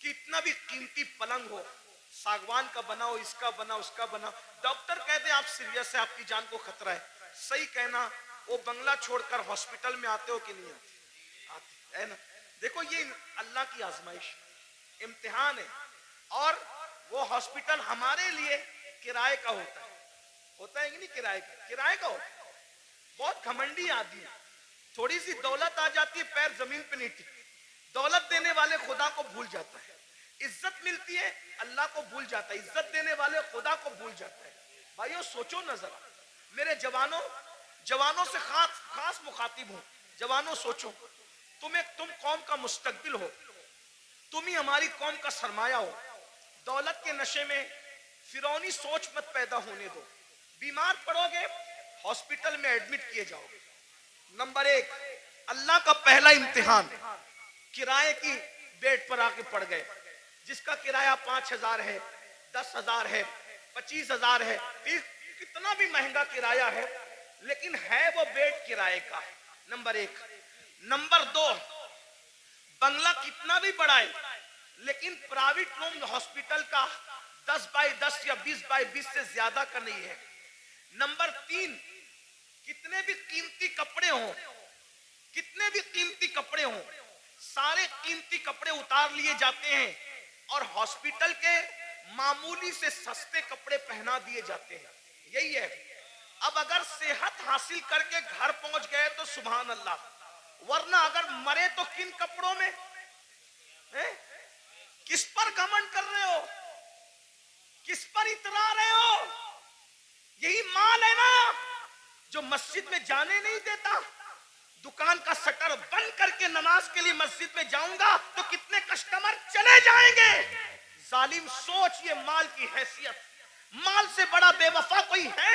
کتنا بھی قیمتی پلنگ ہو، ساگوان کا بنا ہو، اس کا بنا، اس کا بنا، ڈاکٹر کہتے ہیں آپ سیریس ہے، آپ کی جان کو خطرہ ہے، صحیح کہنا، وہ بنگلہ چھوڑ کر ہاسپٹل میں آتے ہو کہ نہیں آتے ہے نا؟ دیکھو یہ اللہ کی آزمائش، امتحان ہے، اور وہ ہاسپٹل ہمارے لیے کرائے کا ہوتا ہے کہ نہیں؟ کرائے کا ہوتا ہے۔ بہت گھمنڈی آدمی ہے، تھوڑی سی دولت آ جاتی ہے پیر زمین پہ نہیں ٹکتی، دولت دینے والے خدا کو بھول جاتا ہے، عزت ملتی ہے اللہ کو بھول جاتا ہے، عزت دینے والے خدا کو بھول جاتا ہے۔ بھائیو سوچو نظر، میرے جوانوں سے خاص مخاطب ہوں، جوانوں سوچو، تم قوم کا مستقبل ہو، تم ہی ہماری قوم کا سرمایہ ہو، دولت کے نشے میں فرعونی سوچ مت پیدا ہونے دو، بیمار پڑو گے ہاسپٹل میں ایڈمٹ کیے جاؤ گے۔ نمبر 1 اللہ کا پہلا امتحان، کرائے کی بیڈ پر آ کے پڑ گئے، جس کا کرایہ 5,000 ہے، 10,000 ہے، 25,000 ہے، کتنا بھی مہنگا کرایہ ہے، لیکن ہے وہ بیڈ کرائے کا، نمبر 1۔ نمبر 2 بنگلہ کتنا بھی بڑا ہے، لیکن پرائیویٹ روم ہاسپٹل کا 10 بائی 10 یا 20 بائی 20 سے زیادہ کا نہیں ہے۔ نمبر 3 کتنے بھی قیمتی کپڑے ہوں، سارے قیمتی کپڑے اتار لیے جاتے ہیں اور ہاسپٹل کے معمولی سے سستے کپڑے پہنا دیے جاتے ہیں، یہی ہے۔ اب اگر صحت حاصل کر کے گھر پہنچ گئے تو سبحان اللہ، ورنہ اگر مرے تو کن کپڑوں میں؟ کس پر گھمنڈ کر رہے ہو؟ کس پر اترا رہے ہو؟ یہی مال ہے نا جو مسجد میں جانے نہیں دیتا۔ دکان کا شٹر بند کر کے نماز کے لیے مسجد میں جاؤں گا تو کتنے کسٹمر چلے جائیں گے۔ ظالم سوچ یہ مال کی حیثیت، مال سے بڑا بے وفا کوئی ہے؟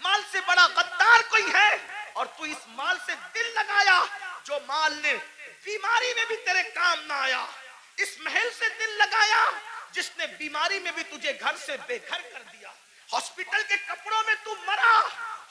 مال سے بڑا غدار کوئی ہے؟ اور تو اس مال سے دل لگایا جو مال نے بیماری میں بھی تیرے کام نہ آیا، اس محل سے دل لگایا جس نے بیماری میں بھی تجھے گھر سے بے گھر کر دیا، ہاسپٹل کے کپڑوں میں تو مرا،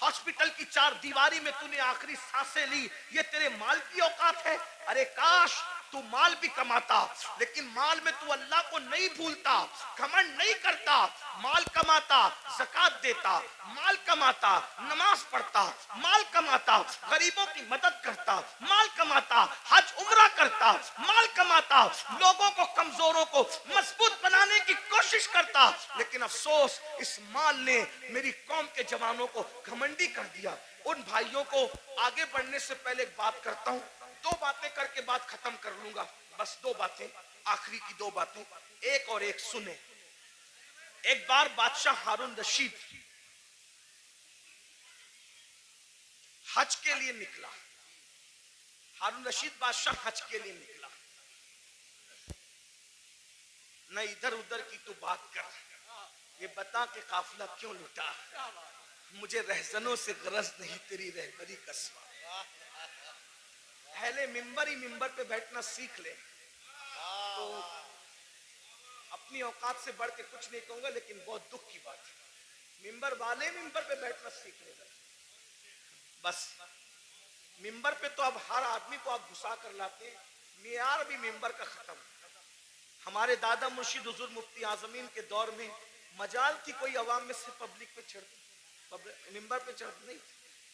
ہاسپٹل کی 4 دیواری میں تو نے آخری سانسیں لی، یہ تیرے مال کی اوقات ہے؟ ارے کاش تو مال بھی کماتا لیکن مال میں تو اللہ کو نہیں بھولتا, گھمنڈ نہیں کرتا, مال کماتا زکات دیتا, مال کماتا نماز پڑھتا, مال کماتا غریبوں کی مدد کرتا, مال کماتا حج عمرہ کرتا, مال کماتا لوگوں کو کمزوروں کو مضبوط بنانے کی کوشش کرتا. لیکن افسوس اس مال نے میری قوم کے جوانوں کو گھمنڈی کر دیا. ان بھائیوں کو آگے بڑھنے سے پہلے ایک بات کرتا ہوں, 2 باتیں کر کے بات ختم کر لوں گا, بس 2 باتیں, آخری کی 2 باتیں, ایک اور ایک سنیں. ایک بار بادشاہ ہارون رشید حج کے لیے نکلا. ہارون رشید بادشاہ حج کے لیے نکلا. نہ ادھر ادھر کی تو بات کر, یہ بتا کہ قافلہ کیوں لٹا. مجھے رہزنوں سے غرض نہیں تیری رہبری کا سوا. پہلے ممبر ہی ممبر پہ بیٹھنا سیکھ لے تو اپنی اوقات سے بڑھ کے کچھ نہیں کہوں گا, لیکن بہت دکھ کی بات ہے ممبر والے ممبر پہ بیٹھنا سیکھ لے. بس ممبر پہ تو اب ہر آدمی کو آپ گھسا کر لاتے ہیں, معیار بھی ممبر کا ختم. ہمارے دادا مرشد حضور مفتی اعظمین کے دور میں مجال تھی کوئی عوام میں سے پبلک پہ چڑھتی, ممبر پہ چڑھتی نہیں.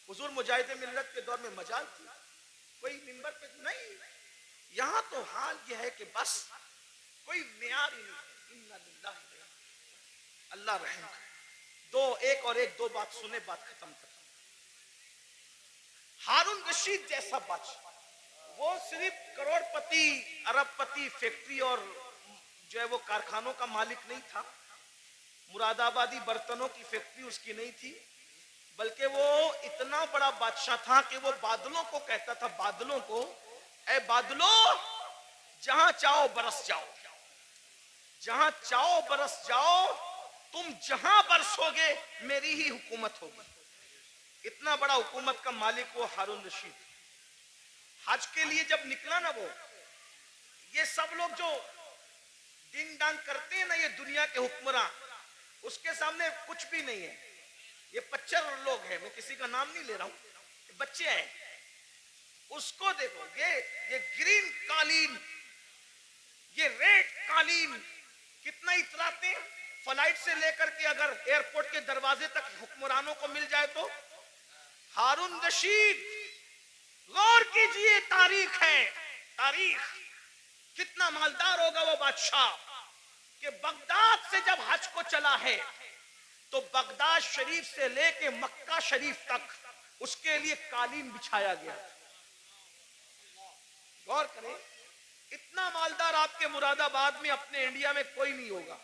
حضور مجاہد ملت کے دور میں مجال تھی کوئی ممبر پہ نہیں. یہاں تو حال یہ ہے کہ بس کوئی معیار ہی نہیں. اللہ رحم کرے. ایک اور ایک 2 بات سنے, بات ختم کرتا ہوں. ہارون رشید جیسا بادشاہ, وہ صرف کروڑ پتی ارب پتی فیکٹری اور جو ہے وہ کارخانوں کا مالک نہیں تھا, مراد آبادی برتنوں کی فیکٹری اس کی نہیں تھی, بلکہ وہ اتنا بڑا بادشاہ تھا کہ وہ بادلوں کو کہتا تھا, بادلوں کو, اے بادلوں جہاں چاہو برس جاؤ, جہاں چاہو برس جاؤ, تم جہاں برسو گے میری ہی حکومت ہوگی. اتنا بڑا حکومت کا مالک وہ ہارون رشید. حج کے لیے جب نکلا نا, وہ یہ سب لوگ جو ڈنگ ڈانگ کرتے ہیں نا, یہ دنیا کے حکمراں, اس کے سامنے کچھ بھی نہیں ہے. یہ 25 لوگ ہیں, میں کسی کا نام نہیں لے رہا ہوں, بچے ہیں. اس کو دیکھو, یہ گرین قالین, یہ ریڈ قالین کتنا اتراتے ہیں. فلائٹ سے لے کر کے اگر ایئرپورٹ کے دروازے تک حکمرانوں کو مل جائے تو. ہارون رشید, غور کیجئے, تاریخ ہے, تاریخ. کتنا مالدار ہوگا وہ بادشاہ کہ بغداد سے جب حج کو چلا ہے تو بغداد شریف سے لے کے مکہ شریف تک اس کے لیے قالین بچھایا گیا. غور کریں, اتنا مالدار آپ کے مراد آباد میں اپنے انڈیا میں کوئی نہیں ہوگا.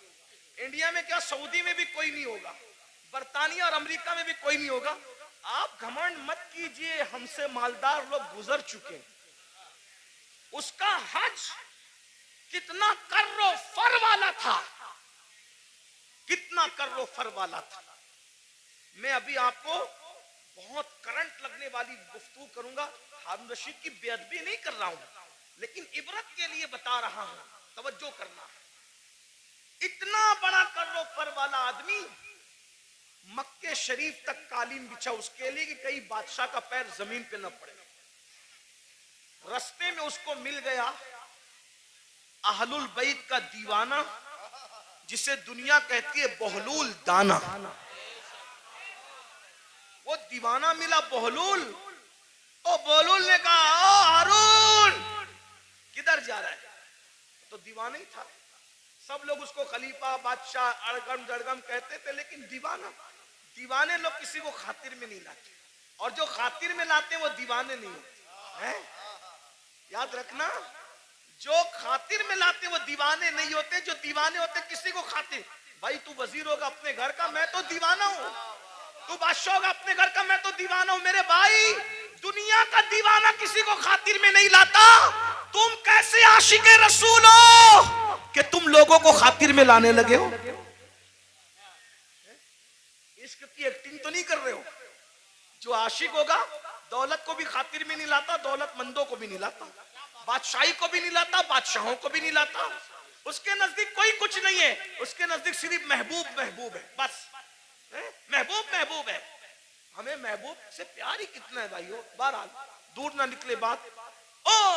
انڈیا میں کیا, سعودی میں بھی کوئی نہیں ہوگا, برطانیہ اور امریکہ میں بھی کوئی نہیں ہوگا. آپ گھمنڈ مت کیجئے, ہم سے مالدار لوگ گزر چکے. اس کا حج کتنا کر و فر والا تھا, کتنا کر و فر والا تھا. میں ابھی آپ کو بہت کرنٹ لگنے والی گفتگو کروں گا. ہارون رشید کی بے ادبی نہیں کر رہا ہوں, لیکن عبرت کے لیے بتا رہا ہوں, توجہ کرنا. اتنا بڑا کر و فر والا آدمی مکے شریف تک قالین بچھا اس کے لیے کہ کئی بادشاہ کا پیر زمین پہ نہ پڑے. رستے میں اس کو مل گیا اہل البیت کا دیوانہ, جسے دنیا کہتی ہے بہلول دانا. وہ دیوانہ ملا بہلول. او بہلول نے کہا, او ہارون کدھر جا رہا ہے؟ تو دیوانہ ہی تھا. سب لوگ اس کو خلیفہ, بادشاہ, اڑگم جڑگم کہتے تھے, لیکن دیوانے لوگ کسی کو خاطر میں نہیں لاتے, اور جو خاطر میں لاتے وہ دیوانے نہیں ہوتے. یاد رکھنا, جو خاطر میں لاتے وہ دیوانے نہیں ہوتے, جو دیوانے ہوتے کسی کو خاطر. بھائی تو وزیر ہوگا اپنے گھر کا, میں تو دیوانہ ہوں. تو بادشاہ ہوگا اپنے گھر کا, میں تو دیوانہ ہوں. میرے بھائی, دنیا کا دیوانہ کسی کو خاطر میں نہیں لاتا. تم کیسے عاشق رسول ہو کہ تم لوگوں کو خاطر میں لانے لگے ہو؟ عشق کی ایکٹنگ تو نہیں کر رہے ہو. جو عاشق ہوگا دولت کو بھی خاطر میں نہیں لاتا, دولت مندوں کو بھی نہیں لاتا, بادشاہی کو بھی نہیں لاتا, بادشاہوں کو بھی نہیں لاتا. اس کے نزدیک کوئی کچھ نہیں ہے, اس کے نزدیک صرف محبوب محبوب ہے, بس محبوب محبوب ہے. ہمیں محبوب سے پیار ہی کتنا ہے بھائیو. بہرحال دور نہ نکلے بات. او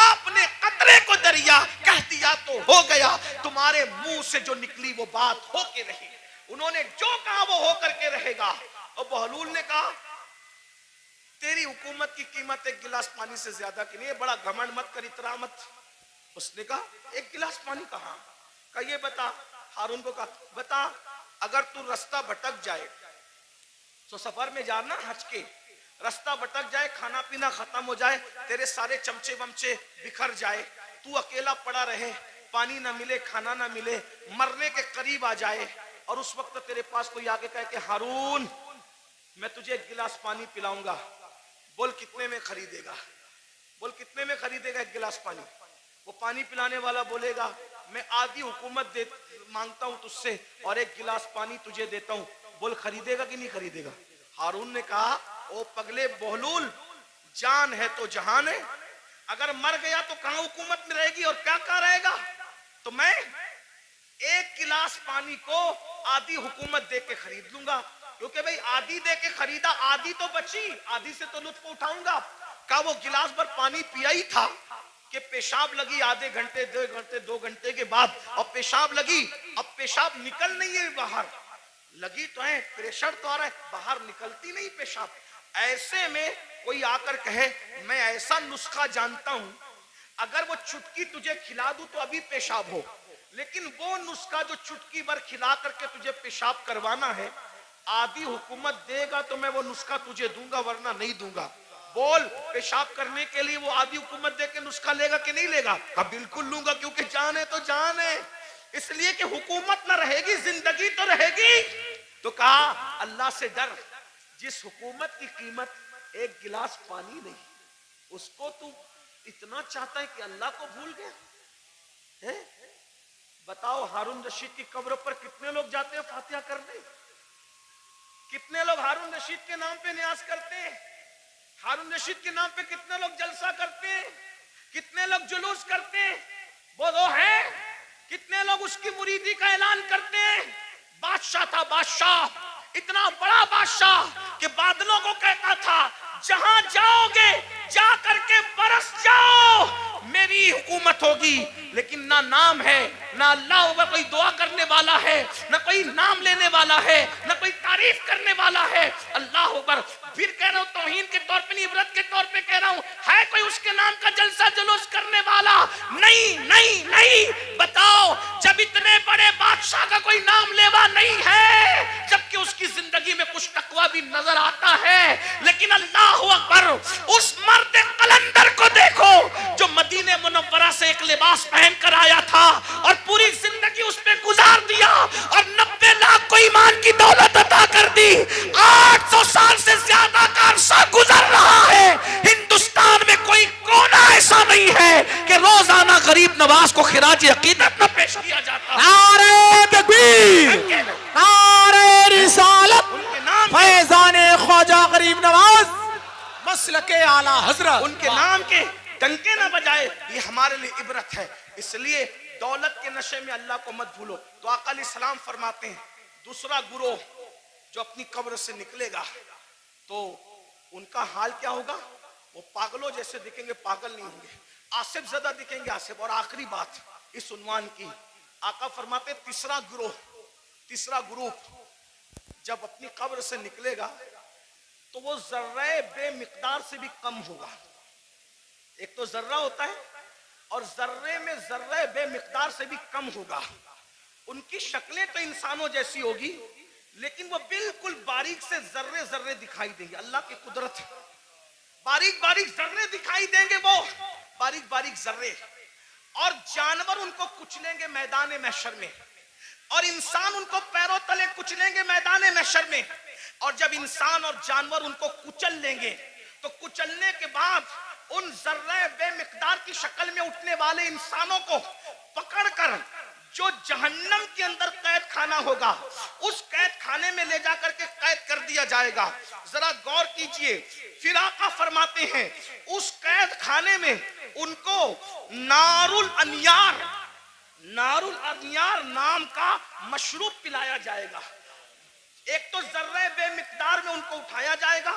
آپ نے قطرے کو دریا کہہ دیا تو ہو گیا، تمہارے منہ سے جو نکلی وہ بات ہو کے رہی، انہوں نے جو کہا وہ ہو کر کے رہے گا۔ اور بہلول نے کہا تیری حکومت کی قیمت ایک گلاس پانی سے زیادہ کی نہیں ہے، بڑا گھمنڈ مت کر، اترا مت۔ اس نے کہا ایک گلاس پانی کہاں؟ کہا یہ بتا، ہارون کو کہا بتا، اگر تو رستہ بھٹک جائے تو سفر میں جانا حج کے، رستہ بھٹک جائے، کھانا پینا ختم ہو جائے، تیرے سارے چمچے ومچے بکھر جائے، تو اکیلا پڑا رہے، پانی نہ ملے، کھانا نہ ملے، مرنے کے قریب آ جائے، اور اس وقت تیرے پاس کوئی آگے کہے کہ ہارون میں تجھے ایک گلاس پانی پلاؤں گا، بول کتنے میں خریدے گا؟ بول کتنے میں خریدے گا ایک گلاس پانی؟ وہ پانی پلانے والا بولے گا میں آدھی حکومت مانگتا ہوں تجھ سے اور ایک گلاس پانی تجھے دیتا ہوں، بول خریدے گا کہ نہیں خریدے گا؟ ہارون نے کہا او پگلے بہلول، جان ہے تو جہان ہے، اگر مر گیا تو کہاں حکومت میں رہے گی اور کیا کہاں رہے گا؟ تو میں ایک گلاس پانی کو آدھی حکومت دے کے خرید لوں گا، کیونکہ بھئی آدھی دے کے خریدا، آدھی تو بچی، آدھی سے تو لطف اٹھاؤں گا۔ کہا وہ گلاس بھر پانی پیا ہی تھا کہ پیشاب لگی، آدھے گھنٹے 2 گھنٹے کے بعد، اور پیشاب لگی، اب پیشاب نکل نہیں ہے باہر، لگی تو ہے، پریشر تو آ رہا ہے، باہر نکلتی نہیں پیشاب۔ ایسے میں کوئی آ کر کہے میں ایسا نسخہ جانتا ہوں، اگر وہ چٹکی تجھے کھلا دوں تو ابھی پیشاب ہو، لیکن وہ نسخہ جو چٹکی بھر کھلا کر کے تجھے پیشاب کروانا ہے، آدھی حکومت دے گا تو میں وہ نسخہ تجھے دوں گا ورنہ نہیں دوں گا۔ بول پیشاب کرنے کے لیے وہ آدھی حکومت دے کے نسخہ لے گا کہ نہیں لے گا؟ کہا بالکل لوں گا، کیونکہ جان ہے تو جان ہے، اس لیے کہ حکومت نہ رہے گی زندگی تو رہے گی۔ تو کہا اللہ سے ڈر، جس حکومت کی قیمت ایک گلاس پانی نہیں، اس کو تو اتنا چاہتا ہے کہ اللہ کو بھول گیا۔ بتاؤ ہارون رشید کی قبر پر کتنے لوگ جاتے ہیں فاتحہ کرنے؟ کتنے لوگ ہارون رشید کے نام پہ نیاز کرتے ہیں؟ ہارون رشید کے نام پہ کتنے لوگ جلسہ کرتے ہیں؟ کتنے لوگ جلوس کرتے ہیں؟ وہ ہے کتنے لوگ اس کی مریدی کا اعلان کرتے ہیں؟ بادشاہ تھا، بادشاہ، اتنا بڑا بادشاہ کہ بادلوں کو کہتا تھا جہاں جاؤ گے جا کر کے برس جاؤ، میری حکومت ہوگی، لیکن نہ نام ہے، نہ اللہ ہوگا کوئی دعا کرنے والا ہے، نہ کوئی نام لینے والا ہے، نہ کوئی تعریف کرنے والا ہے۔ اللہ اکبر۔ پھر کہہ رہا ہوں توہین کے طور پہ نہیں، عبرت کے طور پہ کہہ رہا ہوں، ہے کوئی اس کے نام کا جلسہ جلوس کرنے والا؟ نہیں نہیں نہیں۔ بتاؤ جب اتنے بڑے بادشاہ کا کوئی نام لیوا نہیں ہے، جبکہ اس کی زندگی میں کچھ تقویٰ بھی نظر آتا ہے، لیکن اللہ اکبر، اس مرد قلندر کو دیکھو جو مدینہ منورہ سے ایک لباس پہن کر آیا تھا اور پوری زندگی اس پہ گزار دیا اور 90 لاکھ کو ایمان کی دولت عطا کر دی۔ 800 سال سے زیادہ کا عرصہ گزر رہا ہے، ہندوستان میں کوئی کونا ایسا نہیں ہے کہ روزانہ غریب نواز کو خراج عقیدت نہ پیش کیا جاتا۔ نعرہ تکبیر، نعرہ رسالت، فیضان خواجہ غریب نواز مسلک اعلیٰ حضرت، ان کے نام کے ڈنکے نہ بجائے، یہ ہمارے لیے عبرت ہے۔ اس لیے دولت کے نشے میں اللہ کو مت بھولو۔ تو آقا علیہ السلام فرماتے ہیں دوسرا گروہ جو اپنی قبر سے نکلے گا تو ان کا حال کیا ہوگا؟ وہ پاگلوں جیسے دکھیں گے، پاگل نہیں ہوں گے، آصف زدہ دکھیں گے، آصف۔ اور آخری بات اس عنوان کی، آقا فرماتے ہیں تیسرا گروہ جب اپنی قبر سے نکلے گا تو وہ ذرہ بے مقدار سے بھی کم ہوگا۔ ایک تو ذرہ ہوتا ہے اور ذرے میں ذرہ بے مقدار سے بھی کم ہوگا۔ ان کی شکلیں تو انسانوں جیسی ہوگی لیکن وہ بالکل باریک سے ذرے دکھائی دیں گے۔ اللہ کی قدرت، باریک باریک ذرے دکھائی دیں گے، وہ باریک باریک ذرے، اور جانور ان کو کچلیں گے میدان محشر میں، اور انسان ان کو پیروں تلے کچلیں گے میدان محشر میں۔ اور جب انسان اور جانور ان کو کچل لیں گے تو کچلنے کے بعد ان ذرہ بے مقدار کی شکل میں اٹھنے والے انسانوں کو پکڑ کر جو جہنم کے اندر قید خانہ ہوگا اس قید خانے میں لے جا کر کے قید کر دیا جائے گا۔ ذرا غور کیجئے، پھر آقا فرماتے ہیں اس قید خانے میں ان کو نار الانیار نام کا مشروب پلایا جائے گا۔ ایک تو ذرہ بے مقدار میں ان کو اٹھایا جائے گا،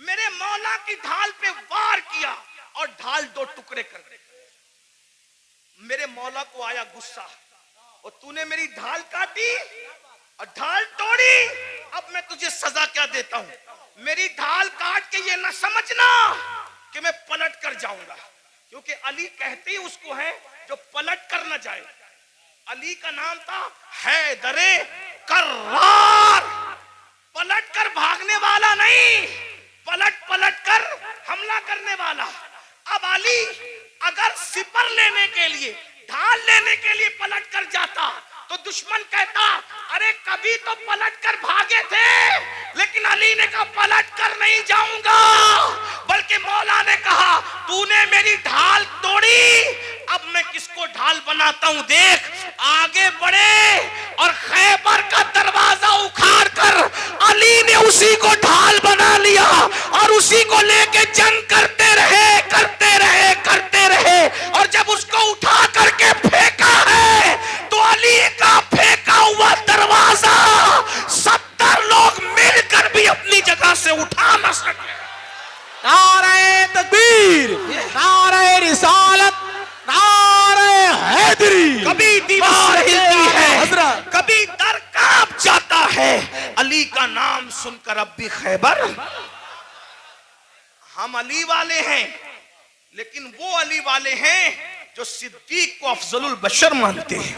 میرے مولا کی ڈھال پہ وار کیا اور ڈھال دو ٹکڑے کر دی. میرے مولا کو آیا غصہ, اور تو نے میری ڈھال کاٹی اور ڈھال توڑی, اب میں تجھے سزا کیا دیتا ہوں. میری ڈھال کاٹ کے یہ نہ سمجھنا کہ میں پلٹ کر جاؤں گا, کیونکہ علی کہتے ہی اس کو ہے جو پلٹ کر نہ جائے. علی کا نام تھا حیدر کرار, پلٹ کر بھاگنے والا نہیں, پلٹ کر حملہ کرنے والا. اب علی اگر سپر لینے کے لیے, ڈھال لینے کے لیے پلٹ کر جاتا تو دشمن کہتا ارے کبھی تو پلٹ کر بھاگے تھے, لیکن علی نے کہا پلٹ کر نہیں جاؤں گا, بلکہ مولا نے کہا تو نے میری ڈھال توڑی, اب میں کس کو ڈھال بناتا ہوں دیکھ. آگے بڑھے اور خیبر کا دروازہ اکھاڑ کر علی نے اسی کو ڈھال بنا لیا اور اسی کو لے کے جنگ کرتے رہے, اور جب اس کو اٹھا کر کے پھینکا ہے تو علی کا پھینکا ہوا دروازہ 70 لوگ مل کر بھی اپنی جگہ سے اٹھا نہ سکے. نعرہ تکبیر, نعرہ رسالت, نعرہ حیدری. کبھی دیوار ہلتی ہے, حضرت کبھی در کانپ جاتا ہے, علی کا نام سن کر اب بھی خیبر. ہم علی والے ہیں, لیکن وہ علی والے ہیں جو صدیق کو افضل البشر مانتے ہیں.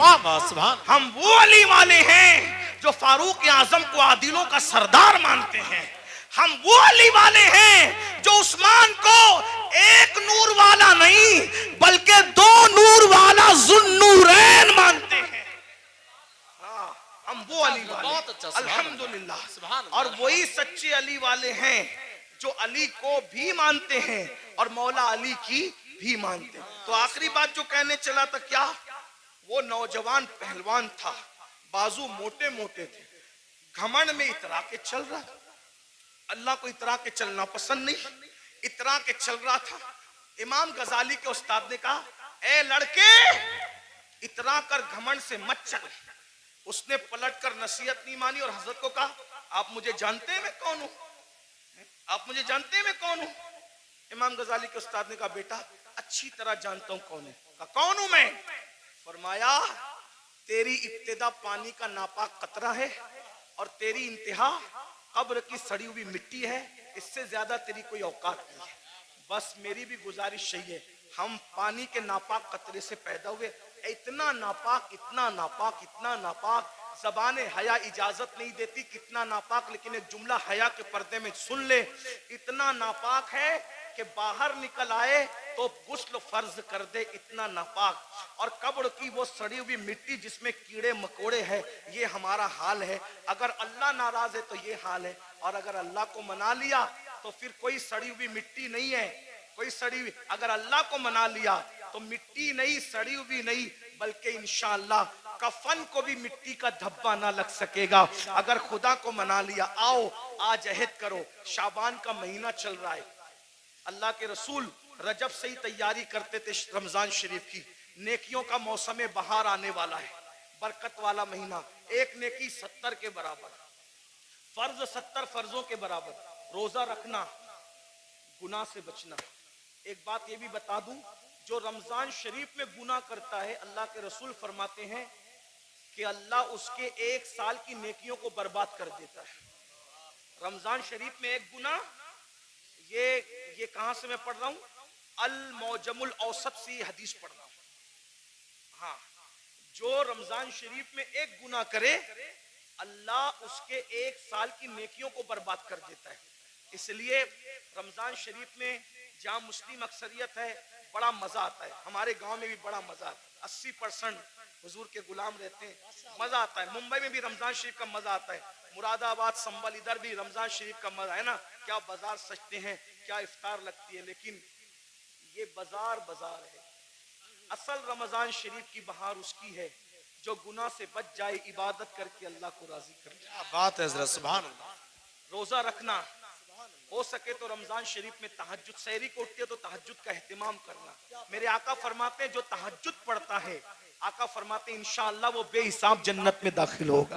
سبحان. ہم وہ علی والے ہیں جو فاروق اعظم کو عادلوں کا سردار مانتے ہیں. ہم وہ علی والے ہیں جو عثمان کو ایک نور والا نہیں بلکہ 2 نور والا ذوالنورین مانتے ہیں. ہم وہ علی والے بہت اچھا, الحمدللہ. سبحان اللہ. اور وہی سچے علی والے ہیں جو علی کو بھی مانتے ہیں اور مولا علی کی بھی مانتے ہیں. تو آخری بات جو کہنے چلا تھا, کیا وہ نوجوان پہلوان تھا, بازو موٹے موٹے تھے, گھمنڈ میں اترا کے چل رہا. اللہ کو اترا کے چلنا پسند نہیں, اترا کے چل رہا تھا. امام غزالی کے استاد نے کہا اے لڑکے اترا کر گھمنڈ سے مت چل. اس نے پلٹ کر نصیحت نہیں مانی اور حضرت کو کہا آپ مجھے جانتے ہیں میں کون ہوں, آپ مجھے جانتے ہیں میں کون ہوں. امام غزالی کے استاد نے کہا بیٹا اچھی طرح جانتا ہوں کون ہے. کہا کون ہوں میں؟ فرمایا تیری ابتدا پانی کا ناپاک قطرہ ہے اور تیری انتہا قبر کی سڑی ہوئی مٹی ہے, اس سے زیادہ تیری کوئی اوقات نہیں ہے. بس میری بھی گزارش یہی ہے, ہم پانی کے ناپاک قطرے سے پیدا ہوئے, اتنا ناپاک, اتنا ناپاک, اتنا ناپاک, زبان حیا اجازت نہیں دیتی کتنا ناپاک, لیکن ایک جملہ حیا کے پردے میں سن لے, اتنا ناپاک ہے کہ باہر نکل آئے تو غسل فرض کر دے, اتنا ناپاک. اور قبر کی وہ سڑی ہوئی مٹی جس میں کیڑے مکوڑے ہیں, یہ ہمارا حال ہے. اگر اللہ ناراض ہے تو یہ حال ہے, اور اگر اللہ کو منا لیا تو پھر کوئی سڑی ہوئی مٹی نہیں ہے, کوئی سڑی ہوئی. اگر اللہ کو منا لیا تو مٹی نہیں, سڑی ہوئی نہیں, بلکہ انشاءاللہ کفن کو بھی مٹی کا دھبا نہ لگ سکے گا. اگر خدا کو منا لیا, آؤ آج عہد کرو. شعبان کا مہینہ چل رہا ہے, اللہ کے رسول رجب سے ہی تیاری کرتے تھے رمضان شریف کی. نیکیوں کا موسم بہار آنے والا ہے, برکت والا مہینہ. ایک نیکی 70 کے برابر, فرض 70 فرضوں کے برابر. روزہ رکھنا, گناہ سے بچنا. ایک بات یہ بھی بتا دوں, جو رمضان شریف میں گناہ کرتا ہے, اللہ کے رسول فرماتے ہیں کہ اللہ اس کے 1 سال کی نیکیوں کو برباد کر دیتا ہے. رمضان شریف میں ایک گناہ, یہ کہاں سے میں پڑھ رہا ہوں, الموجم الاوسط سے یہ حدیث پڑھ رہا ہوں. ہاں, جو رمضان شریف میں ایک گناہ کرے اللہ اس کے 1 سال کی نیکیوں کو برباد کر دیتا ہے. اس لیے رمضان شریف میں جہاں مسلم اکثریت ہے بڑا مزہ آتا ہے. ہمارے گاؤں میں بھی بڑا مزہ آتا ہے, 80% حضور کے غلام رہتے ہیں, مزہ آتا ہے. ممبئی میں بھی رمضان شریف کا مزہ آتا ہے, مراد آباد, سنبل, ادھر بھی رمضان شریف کا مزہ ہے نا. کیا بازار سجتے ہیں, کیا افطار لگتی ہے, لیکن یہ بازار ہے. اصل رمضان شریف کی بہار اس کی ہے جو گناہ سے بچ جائے, عبادت کر کے اللہ کو راضی کر جائے. کیا بات ہے حضرت, سبحان اللہ. روزہ رکھنا, ہو سکے تو رمضان شریف میں تہجد, سحری کو اٹھتے تو تہجد کا اہتمام کرنا. میرے آقا فرماتے ہیں جو تہجد پڑھتا ہے, آقا فرماتے ہیں انشاءاللہ وہ بے حساب جنت میں داخل ہوگا.